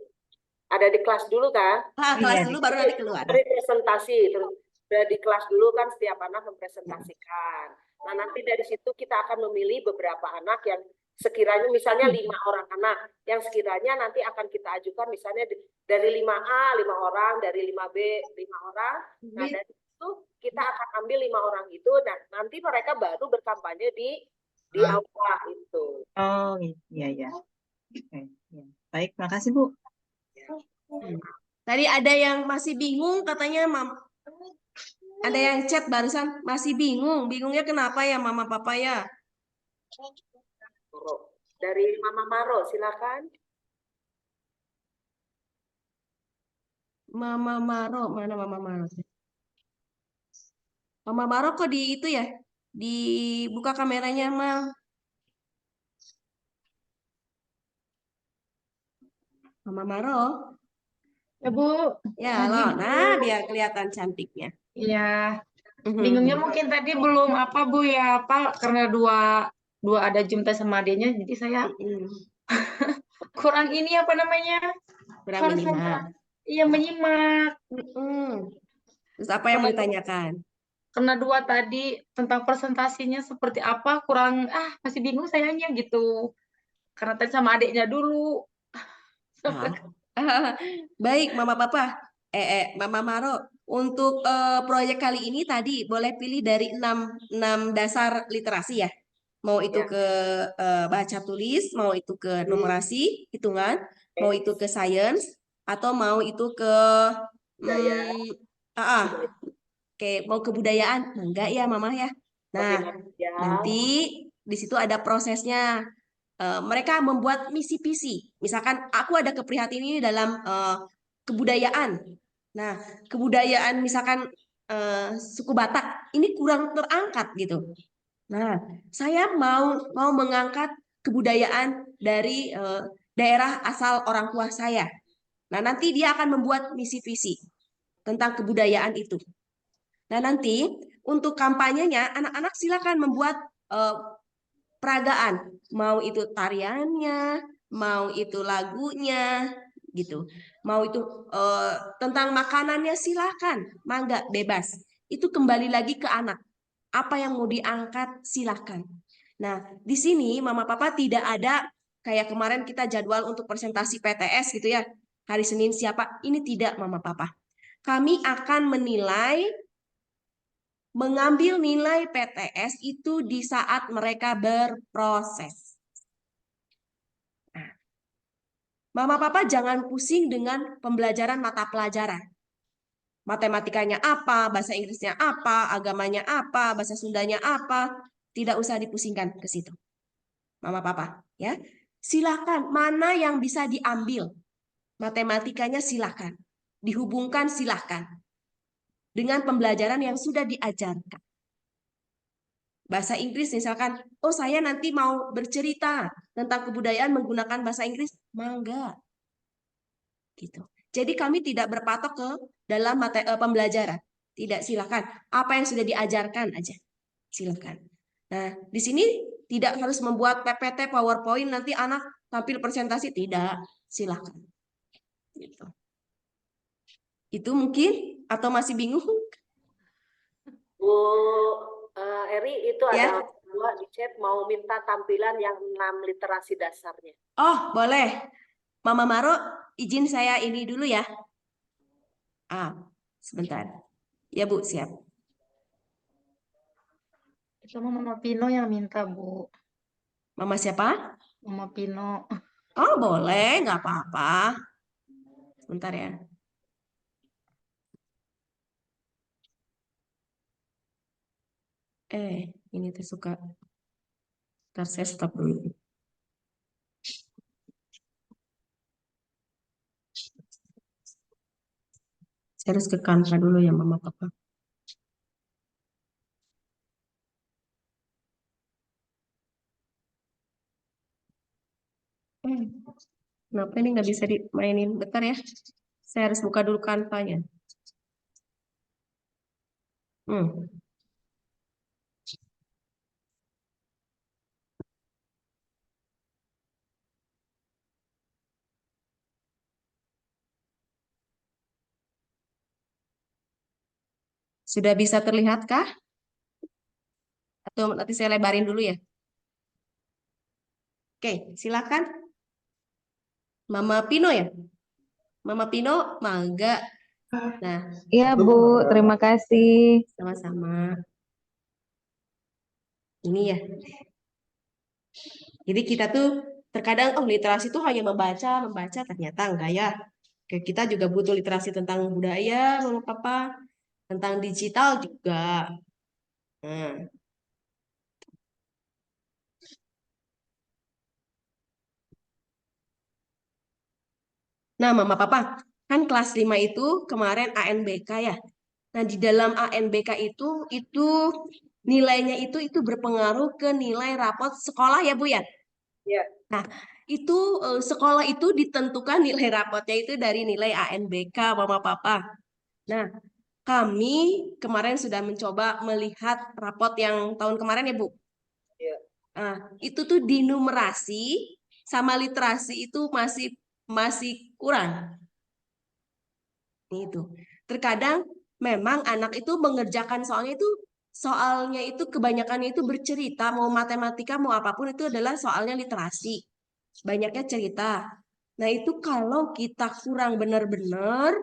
ada di kelas dulu kan? kelas Iya, dulu baru nanti keluar. Ada presentasi, terus udah di kelas dulu kan setiap anak mempresentasikan. Nah nanti dari situ kita akan memilih beberapa anak yang sekiranya misalnya 5 orang anak yang sekiranya nanti akan kita ajukan misalnya dari 5A 5 orang, dari 5B 5 orang. Nah dari itu kita akan ambil 5 orang itu, nah nanti mereka baru berkampanye di aula itu. Oh, iya, ya. Oke, ya. Baik, makasih Bu. Tadi ada yang masih bingung katanya Mam. Ada yang chat barusan masih bingung. Bingungnya kenapa ya Mama Papa ya? Dari Mama Maro, silakan. Mama Maro, mana Mama Maro? Mama Maro kok di itu ya? Dibuka kameranya, Mal. Mama Maro. Ya, Bu. Ya, Pagi, loh. Bu. Nah, biar kelihatan cantiknya. Iya. Bingungnya mungkin tadi belum apa Bu ya, apa karena dua ada jumta sama adanya, jadi saya kurang ini apa namanya? Kurang menyimak. Iya, menyimak. Terus apa yang mau ditanyakan? Karena dua tadi tentang presentasinya seperti apa kurang masih bingung sayanya gitu. Karena tadi sama adiknya dulu. Baik, Mama Papa. Mama Maro. Untuk proyek kali ini tadi boleh pilih dari 6 dasar literasi ya. Mau itu Ya. ke baca tulis, mau itu ke numerasi, hitungan, mau itu ke sains, atau mau itu ke Budaya. mau kebudayaan. Nah, enggak ya, Mama ya. Nah, nanti di situ ada prosesnya. Mereka membuat misi-visi. Misalkan aku ada keprihatinan ini dalam kebudayaan. Nah, kebudayaan misalkan suku Batak ini kurang terangkat gitu. Nah, saya mau mengangkat kebudayaan dari daerah asal orang tua saya. Nah, nanti dia akan membuat misi-visi tentang kebudayaan itu. Nah, nanti untuk kampanyenya anak-anak silakan membuat peragaan, mau itu tariannya, mau itu lagunya, gitu. Mau itu tentang makanannya silakan, mangga bebas. Itu kembali lagi ke anak. Apa yang mau diangkat silakan. Nah, di sini Mama Papa tidak ada kayak kemarin kita jadwal untuk presentasi PTS gitu ya. Hari Senin siapa? Ini tidak Mama Papa. Kami akan mengambil nilai PTS itu di saat mereka berproses. Nah, Mama Papa jangan pusing dengan pembelajaran mata pelajaran. Matematikanya apa, bahasa Inggrisnya apa, agamanya apa, bahasa Sundanya apa, tidak usah dipusingkan ke situ. Mama Papa, ya. Silakan mana yang bisa diambil. Matematikanya silakan. Dihubungkan silakan dengan pembelajaran yang sudah diajarkan. Bahasa Inggris misalkan, oh saya nanti mau bercerita tentang kebudayaan menggunakan bahasa Inggris, mangga. Gitu. Jadi kami tidak berpatok ke dalam pembelajaran. Tidak, silakan. Apa yang sudah diajarkan aja. Silakan. Nah, di sini tidak harus membuat PPT, PowerPoint, nanti anak tampil presentasi. Tidak, silakan. Gitu. Itu mungkin, atau masih bingung? Bu Eri, itu Ya. ada dua di chat mau minta tampilan yang 6 literasi dasarnya. Oh, boleh. Mama Maro, izin saya ini dulu ya. Sebentar. Ya Bu, siap. Itu Mama Pino yang minta, Bu. Mama siapa? Mama Pino. Oh, boleh, nggak apa-apa. Sebentar ya. Ini tuh suka. Ntar saya stop dulu. Saya harus ke Canva dulu ya, Mama Papa. Kenapa ini nggak bisa dimainin? Bentar ya. Saya harus buka dulu Canva-nya. Sudah bisa terlihatkah? Atau nanti saya lebarin dulu ya? Oke, silakan. Mama Pino ya? Mama Pino, mangga. Nah, Iya, Bu. Terima kasih. sama-sama. Ini ya. Jadi kita tuh terkadang, literasi tuh hanya membaca, ternyata enggak ya. Kita juga butuh literasi tentang budaya, Mama Papa. Tentang digital juga. Nah, Mama Papa, kan kelas 5 itu kemarin ANBK ya. Nah, di dalam ANBK itu nilainya itu berpengaruh ke nilai rapot sekolah ya, Bu ya? Ya. Nah, itu sekolah itu ditentukan nilai rapotnya itu dari nilai ANBK, Mama Papa. Nah, kami kemarin sudah mencoba melihat rapot yang tahun kemarin ya Bu. Iya. Nah, itu tuh di numerasi sama literasi itu masih kurang. Itu. Terkadang memang anak itu mengerjakan soalnya itu kebanyakannya itu bercerita, mau matematika mau apapun itu adalah soalnya literasi. Banyaknya cerita. Nah, itu kalau kita kurang benar-benar,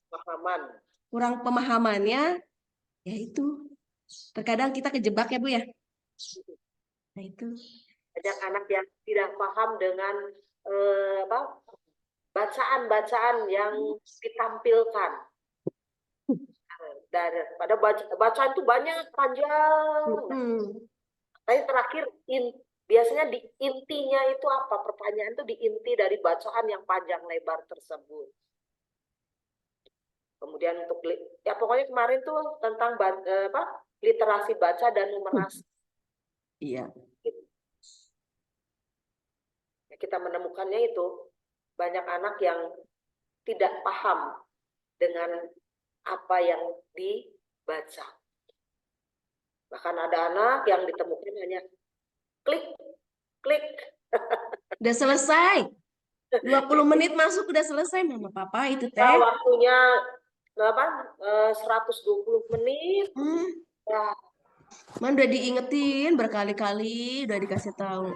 Pemahaman. kurang pemahamannya, ya itu. Terkadang kita kejebak ya Bu ya. Nah, itu. Banyak anak yang tidak paham dengan bacaan-bacaan yang ditampilkan. Pada bacaan itu banyak, panjang. Tapi terakhir biasanya di intinya itu apa? Pertanyaan itu di inti dari bacaan yang panjang lebar tersebut. Kemudian untuk ya pokoknya kemarin tuh tentang literasi baca dan numerasi. Iya. Kita menemukannya itu banyak anak yang tidak paham dengan apa yang dibaca. Bahkan ada anak yang ditemukan hanya klik, klik. Udah selesai. 20 menit masuk udah selesai Mama Papa itu teh. Waktunya 120 menit. Ya. Man udah diingetin berkali-kali, udah dikasih tahu.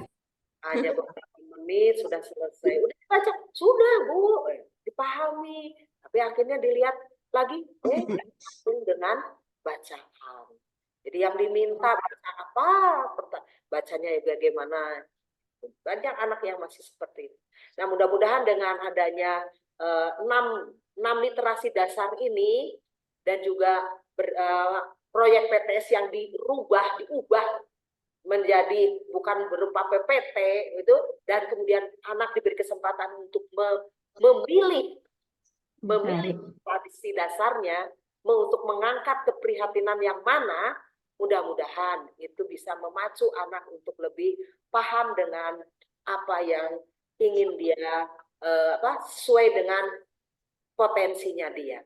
Hanya beberapa menit sudah selesai. Udah dibaca, sudah Bu, dipahami. Tapi akhirnya dilihat lagi, dengan bacaan. Jadi yang diminta baca apa, bacanya bagaimana. Banyak anak yang masih seperti itu. Nah, mudah-mudahan dengan adanya 6 literasi dasar ini dan juga proyek PTS yang diubah menjadi bukan berupa PPT itu, dan kemudian anak diberi kesempatan untuk memilih tradisi dasarnya, untuk mengangkat keprihatinan yang mana, mudah-mudahan itu bisa memacu anak untuk lebih paham dengan apa yang ingin dia sesuai dengan potensinya dia.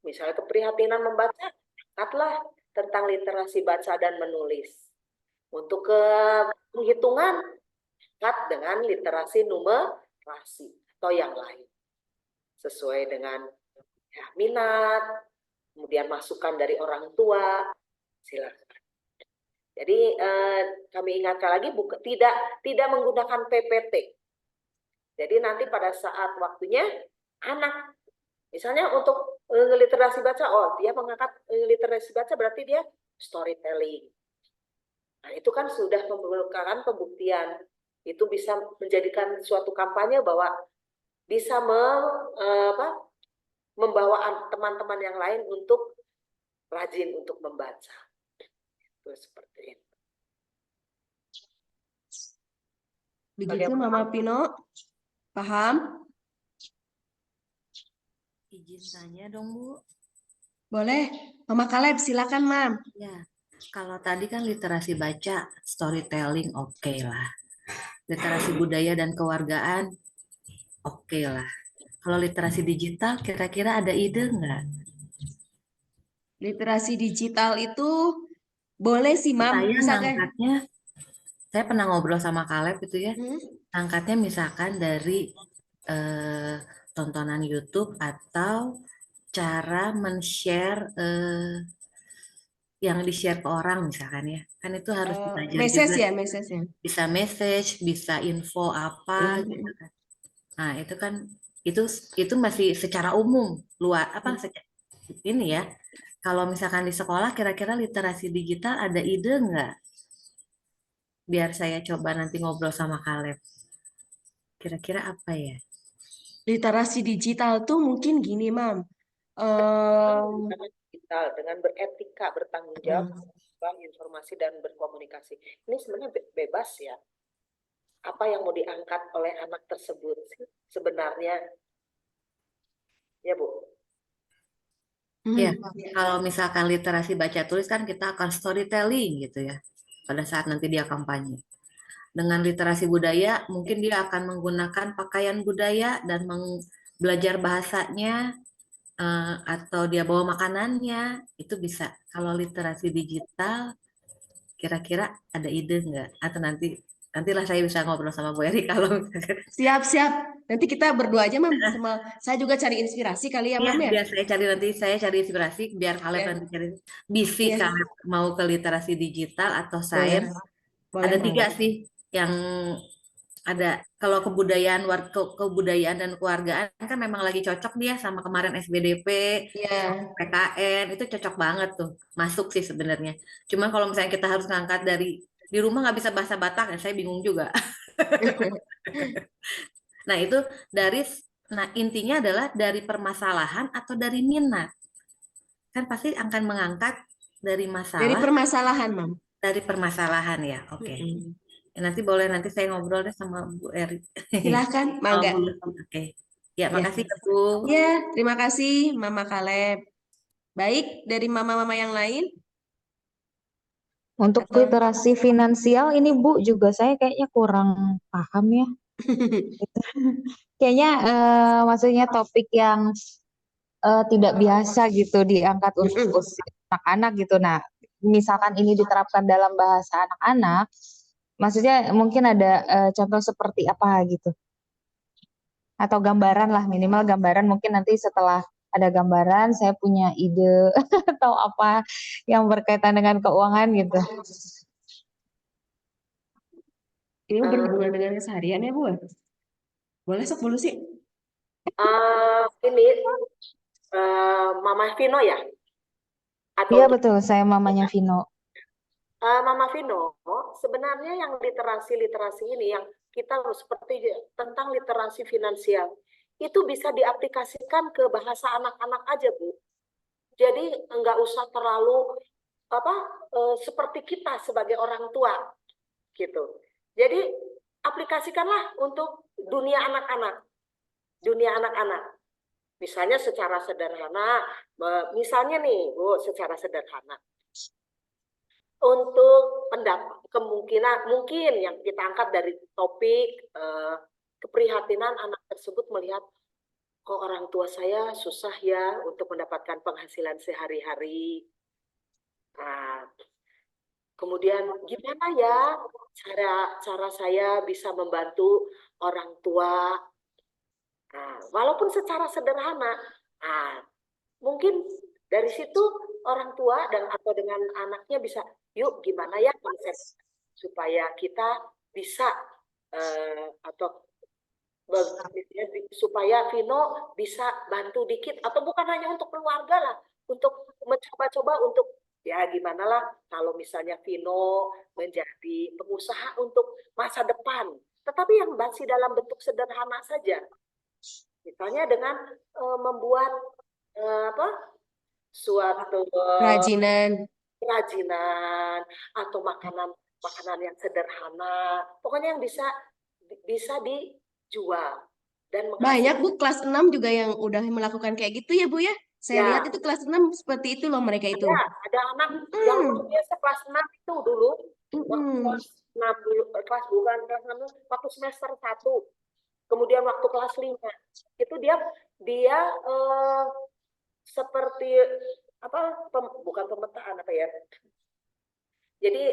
Misalnya keprihatinan membaca, angkatlah tentang literasi baca dan menulis. Untuk penghitungan, angkat dengan literasi numerasi atau yang lain. Sesuai dengan ya, minat, kemudian masukan dari orang tua, silakan. Jadi kami ingatkan lagi, tidak menggunakan PPT. Jadi nanti pada saat waktunya anak, misalnya untuk literasi baca, dia mengangkat literasi baca berarti dia storytelling. Nah, itu kan sudah merupakan pembuktian. Itu bisa menjadikan suatu kampanye bahwa bisa membawa teman-teman yang lain untuk rajin untuk membaca. Itu seperti itu. Begitu Mama Pino, paham? Izin tanya dong Bu. Boleh, Mama Kaleb silakan Mam. Ya, kalau tadi kan literasi baca, storytelling oke lah. Literasi budaya dan kewargaan oke lah. Kalau literasi digital kira-kira ada ide nggak? Literasi digital itu boleh sih Mam. Saya pernah ngobrol sama Kaleb gitu ya. Angkatnya misalkan dari tontonan YouTube atau cara men-share yang di-share ke orang misalkan ya. Kan itu harus belajar juga. Message. Bisa message, bisa info apa gitu kan. Nah, itu kan itu masih secara umum, luar ini ya. Kalau misalkan di sekolah kira-kira literasi digital ada ide nggak? Biar saya coba nanti ngobrol sama Kaleb. Kira-kira apa ya? Literasi digital tuh mungkin gini, Mam. Digital dengan beretika, bertanggung jawab, informasi dan berkomunikasi. Ini sebenarnya bebas ya. Apa yang mau diangkat oleh anak tersebut sebenarnya, ya Bu? Ya, kalau misalkan literasi baca tulis kan kita akan storytelling gitu ya. Pada saat nanti dia kampanye. Dengan literasi budaya, mungkin dia akan menggunakan pakaian budaya dan belajar bahasanya atau dia bawa makanannya, itu bisa. Kalau literasi digital, kira-kira ada ide nggak? Atau nantilah saya bisa ngobrol sama Bu Eri kalau misalkan. Siap. Nanti kita berdua aja, Mam. Sama saya juga cari inspirasi kali ya, Iya, Mam ya. biar saya cari inspirasi, biar Kaleb Ya. nanti cari bisi Iya. Kaleb mau ke literasi digital atau Boleh. sains. Boleh, Ada Mam. 3 sih yang ada. Kalau kebudayaan kebudayaan dan keluargaan kan memang lagi cocok dia sama kemarin SBDP, Iya. PKN itu cocok banget tuh, masuk sih sebenarnya. Cuma kalau misalnya kita harus ngangkat dari di rumah nggak bisa bahasa Batak, ya saya bingung juga. Nah itu nah intinya adalah dari permasalahan atau dari minat. Kan pasti akan mengangkat dari Dari masalah, permasalahan, Mam. dari permasalahan ya. Oke. Mm-mm. Nanti saya ngobrol deh sama Bu Eri. Silahkan, Sama mangga. Bu Lutfi. Oke. Ya, Ya. makasih ya Bu. Ya, terima kasih Mama Kaleb. Baik, dari mama-mama yang lain? Untuk Atau literasi finansial ini Bu juga saya kayaknya kurang paham ya. Kayaknya maksudnya topik yang tidak biasa gitu diangkat untuk usia anak-anak gitu. Nah, misalkan ini diterapkan dalam bahasa anak-anak, maksudnya mungkin ada contoh seperti apa gitu. Atau gambaran lah, minimal gambaran mungkin nanti setelah ada gambaran saya punya ide atau apa yang berkaitan dengan keuangan gitu. ini berhubungan dengan keseharian ya, Bu? Boleh sok dulu sih. Ini Mama Vino ya? Atau Iya untuk betul, saya mamanya Vino. Mama Vino, sebenarnya yang literasi ini yang kita seperti tentang literasi finansial itu bisa diaplikasikan ke bahasa anak-anak aja, Bu. Jadi nggak usah terlalu seperti kita sebagai orang tua gitu. Jadi aplikasikanlah untuk dunia anak-anak. Misalnya secara sederhana, misalnya nih, Bu, secara sederhana. Untuk kemungkinan mungkin yang kita angkat dari topik keprihatinan anak tersebut melihat kok orang tua saya susah ya untuk mendapatkan penghasilan sehari-hari. Nah, kemudian gimana ya cara saya bisa membantu orang tua? Nah, walaupun secara sederhana, mungkin dari situ orang tua atau dengan anaknya bisa, yuk gimana ya konsep supaya kita bisa atau supaya Vino bisa bantu dikit, atau bukan hanya untuk keluarga lah, untuk mencoba-coba untuk ya gimana lah kalau misalnya Vino menjadi pengusaha untuk masa depan, tetapi yang masih dalam bentuk sederhana saja. Misalnya dengan membuat suatu kerajinan atau makanan yang sederhana, pokoknya yang bisa dijual dan Banyak Bu, kelas 6 juga yang udah melakukan kayak gitu ya Bu ya. Saya ya, lihat itu kelas 6 seperti itu loh mereka itu. ada anak yang biasa kelas 6 itu dulu waktu kelas 6 dulu, kelas 6 waktu semester 1, kemudian waktu kelas 5 itu dia seperti bukan pemetaan ya. Jadi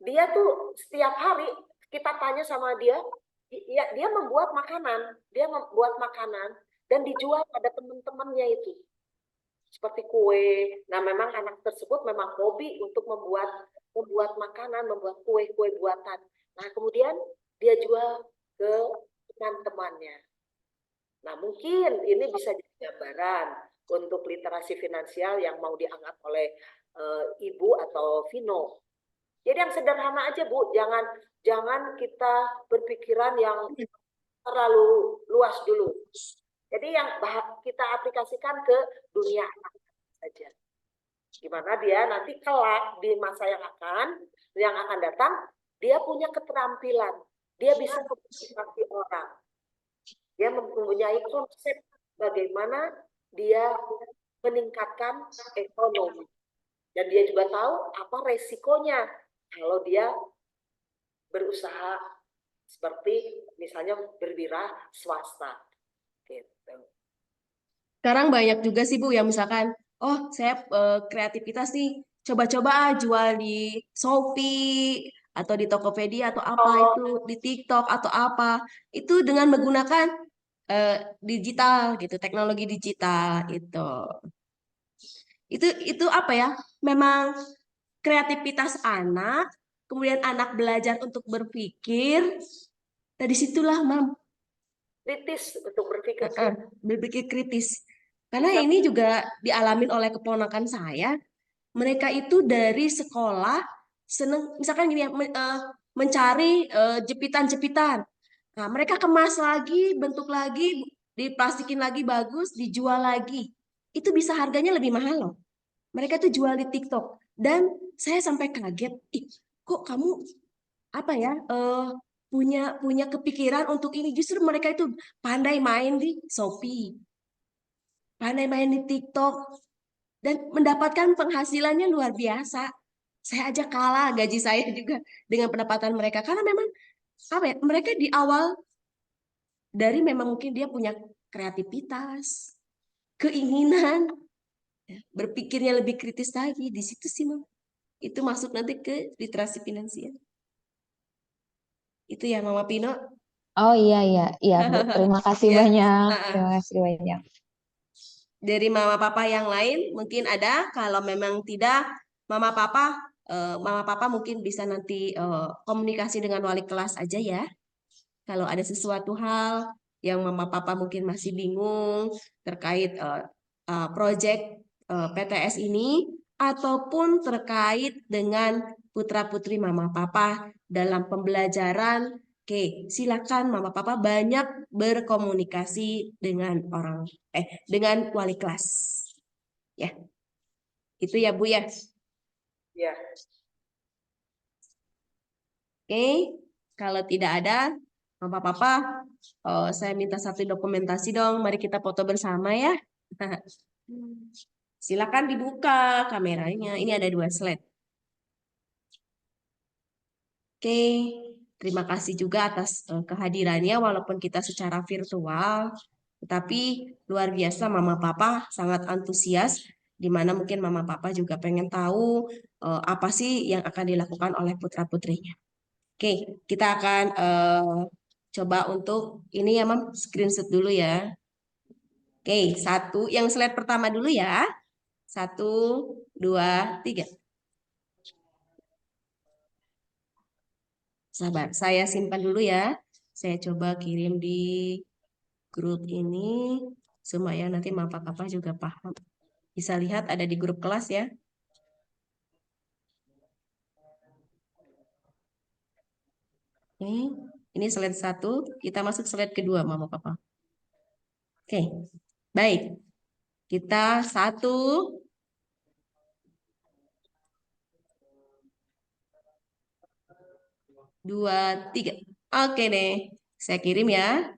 dia tuh setiap hari kita tanya sama dia membuat makanan, dan dijual pada teman-temannya itu. Seperti kue. Nah, memang anak tersebut memang hobi untuk membuat makanan, membuat kue-kue buatan. Nah, kemudian dia jual ke teman-temannya. Nah, mungkin ini bisa jadi gambaran untuk literasi finansial yang mau dianggap oleh Ibu atau Vino. Jadi yang sederhana aja, Bu. Jangan kita berpikiran yang terlalu luas dulu. Jadi yang kita aplikasikan ke dunia anak saja. Gimana dia nanti kelak di masa yang akan datang, dia punya keterampilan. Dia bisa memotivasi orang. Dia mempunyai konsep bagaimana dia meningkatkan ekonomi. Dan dia juga tahu apa resikonya kalau dia berusaha seperti misalnya berwira swasta. Gitu. Sekarang banyak juga sih Bu yang misalkan, oh saya kreativitas nih, coba-coba jual di Shopee atau di Tokopedia atau apa itu, di TikTok atau apa. Itu dengan menggunakan digital gitu, teknologi digital itu. Itu apa ya? Memang kreativitas anak, kemudian anak belajar untuk berpikir. Dari situlah, Mam, Kritis untuk berpikir kritis. berpikir kritis. Karena Bisa ini juga dialamin oleh keponakan saya. Mereka itu dari sekolah seneng, misalkan gini ya, mencari jepitan-jepitan. Nah, mereka kemas lagi, bentuk lagi, diplastikin lagi bagus, dijual lagi. Itu bisa harganya lebih mahal loh. Mereka tuh jual di TikTok. Dan saya sampai kaget, ih, kok kamu apa ya punya punya kepikiran untuk ini. Justru mereka itu pandai main di Shopee, pandai main di TikTok, dan mendapatkan penghasilannya luar biasa. Saya aja kalah gaji saya juga dengan pendapatan mereka karena memang apa ya, mereka di awal dari memang mungkin dia punya kreativitas, keinginan, ya, berpikirnya lebih kritis lagi. Di situ sih, Mam. Itu masuk nanti ke literasi finansial. Itu ya, Mama Pino. Oh iya iya iya Bu. Terima kasih Ya. banyak. Nah, Terima kasih banyak. dari mama papa yang lain mungkin ada. Kalau memang tidak, mama papa mungkin bisa nanti komunikasi dengan wali kelas aja ya. Kalau ada sesuatu hal yang mama papa mungkin masih bingung terkait proyek PTS ini, ataupun terkait dengan putra-putri mama papa dalam pembelajaran. Oke, silakan mama papa banyak berkomunikasi dengan dengan wali kelas. Ya, itu ya Bu ya. ya. Oke, kalau tidak ada, mama papa, saya minta satu dokumentasi dong. Mari kita foto bersama ya. Silakan dibuka kameranya. Ini ada 2 slide. Oke, terima kasih juga atas kehadirannya walaupun kita secara virtual, tetapi luar biasa Mama Papa sangat antusias, di mana mungkin Mama Papa juga pengen tahu apa sih yang akan dilakukan oleh putra-putrinya. Oke, kita akan coba untuk ini ya, Mam, screenshot dulu ya. Oke, yang slide pertama dulu ya. 1, 2, 3. Sabar, saya simpan dulu ya. Saya coba kirim di grup ini supaya nanti mama papa juga paham. Bisa lihat ada di grup kelas ya. Ini slide 1, kita masuk slide kedua mama papa. Oke, baik. Kita 1, 2, 3. Oke deh, saya kirim ya.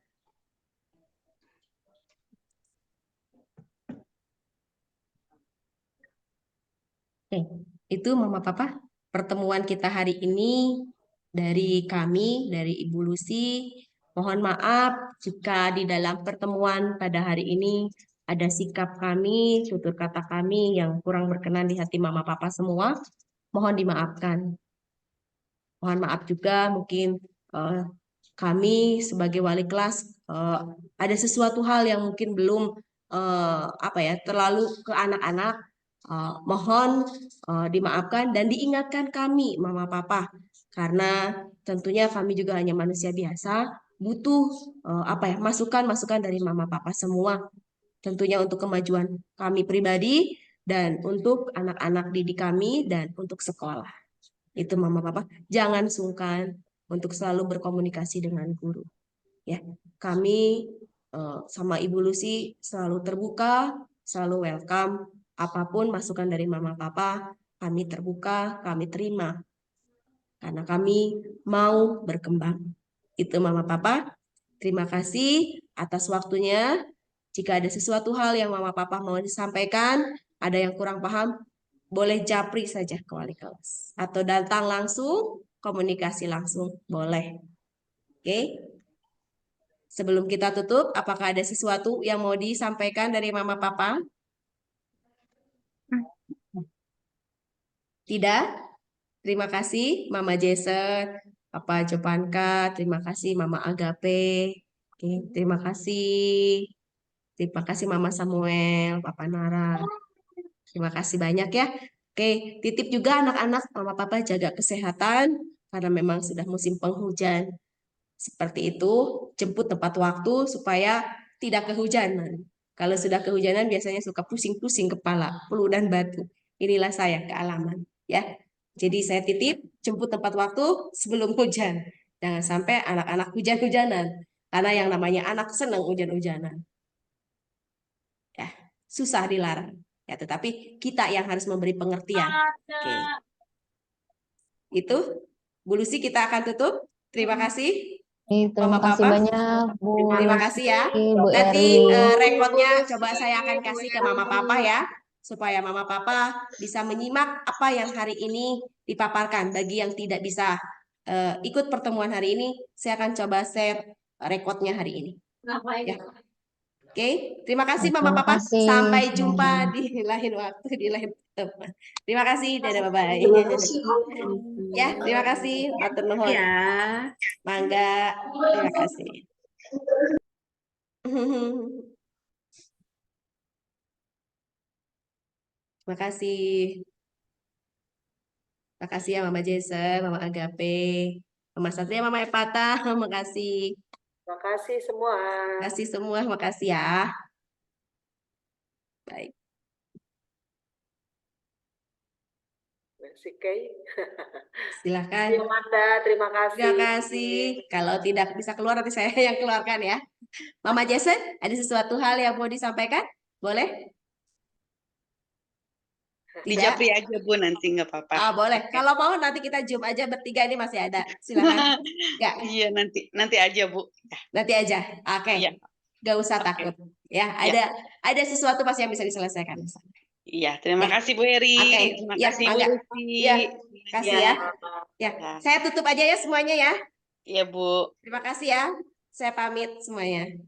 Oke, itu mama papa pertemuan kita hari ini dari kami, dari Ibu Lucy. Mohon maaf jika di dalam pertemuan pada hari ini ada sikap kami, tutur kata kami yang kurang berkenan di hati mama papa semua. Mohon dimaafkan. Mohon maaf juga mungkin eh, kami sebagai wali kelas ada sesuatu hal yang mungkin belum apa ya, terlalu ke anak-anak. Mohon dimaafkan dan diingatkan kami mama papa, karena tentunya kami juga hanya manusia biasa, butuh apa ya, masukan-masukan dari mama papa semua, tentunya untuk kemajuan kami pribadi dan untuk anak-anak didik kami dan untuk sekolah. Itu mama papa, jangan sungkan untuk selalu berkomunikasi dengan guru. Ya, kami sama Ibu Lucy selalu terbuka, selalu welcome. Apapun masukan dari mama papa, kami terbuka, kami terima. Karena kami mau berkembang. Itu mama papa. Terima kasih atas waktunya. Jika ada sesuatu hal yang mama papa mau disampaikan, ada yang kurang paham, boleh japri saja ke wali kelas. Atau datang langsung, komunikasi langsung, boleh. Oke? Sebelum kita tutup, apakah ada sesuatu yang mau disampaikan dari Mama Papa? Tidak? Terima kasih Mama Jason, Papa Jopanka, terima kasih Mama Agape. Oke, terima kasih. Terima kasih Mama Samuel, Papa Nara. Terima kasih banyak ya. Oke, titip juga anak-anak, Mama Papa jaga kesehatan karena memang sudah musim penghujan. Seperti itu, jemput tepat waktu supaya tidak kehujanan. Kalau sudah kehujanan biasanya suka pusing-pusing kepala, flu dan batuk. Inilah saya kealaman, ya. Jadi saya titip jemput tepat waktu sebelum hujan. Jangan sampai anak-anak hujan-hujanan. Karena yang namanya anak senang hujan-hujanan. Ya, susah dilarang. Ya, tetapi kita yang harus memberi pengertian. Oke. Itu Bu Lucy kita akan tutup. Terima kasih. Terima Mama kasih Papa. banyak Bu Terima Lucy, kasih ya. Bu Nanti Eri. rekodnya coba saya akan kasih ke Mama Papa ya. Supaya Mama Papa bisa menyimak apa yang hari ini dipaparkan. Bagi yang tidak bisa ikut pertemuan hari ini, saya akan coba share rekodnya hari ini. Ya. Oke, terima kasih Mama Terima Papa. kasih. Sampai jumpa di lain waktu, di lain tempat. Terima kasih, dadah, bye-bye. Ya, terima kasih, matur nuhun. Ya. Mangga, terima kasih. Terima kasih. Terima kasih ya Mama Jason, Mama Agape, Mama Satria, Mama Epata. Terima kasih. Terima kasih semua. Terima kasih semua, terima kasih ya. Baik. Merci, Kay. Silakan. Amanda, terima kasih. Terima kasih. Kalau tidak bisa keluar nanti saya yang keluarkan ya. Mama Jason, ada sesuatu hal yang mau disampaikan? Boleh? Di Tidak? Japri aja Bu, nanti nggak apa-apa. Ah, boleh. Kalau mau nanti kita zoom aja bertiga, ini masih ada. Silakan. Enggak, Iya, nanti aja Bu. Ya, nanti aja. Oke. iya, Gak usah oke. takut. Ya, Ya. ada sesuatu pasti yang bisa diselesaikan. Iya, terima Ya. kasih Bu Eri. Oke. Terima Ya, kasih Bu mangga. Lucy. Ya, kasih ya. Ya, Ya. saya tutup aja ya semuanya ya. Iya Bu. Terima kasih ya. Saya pamit semuanya.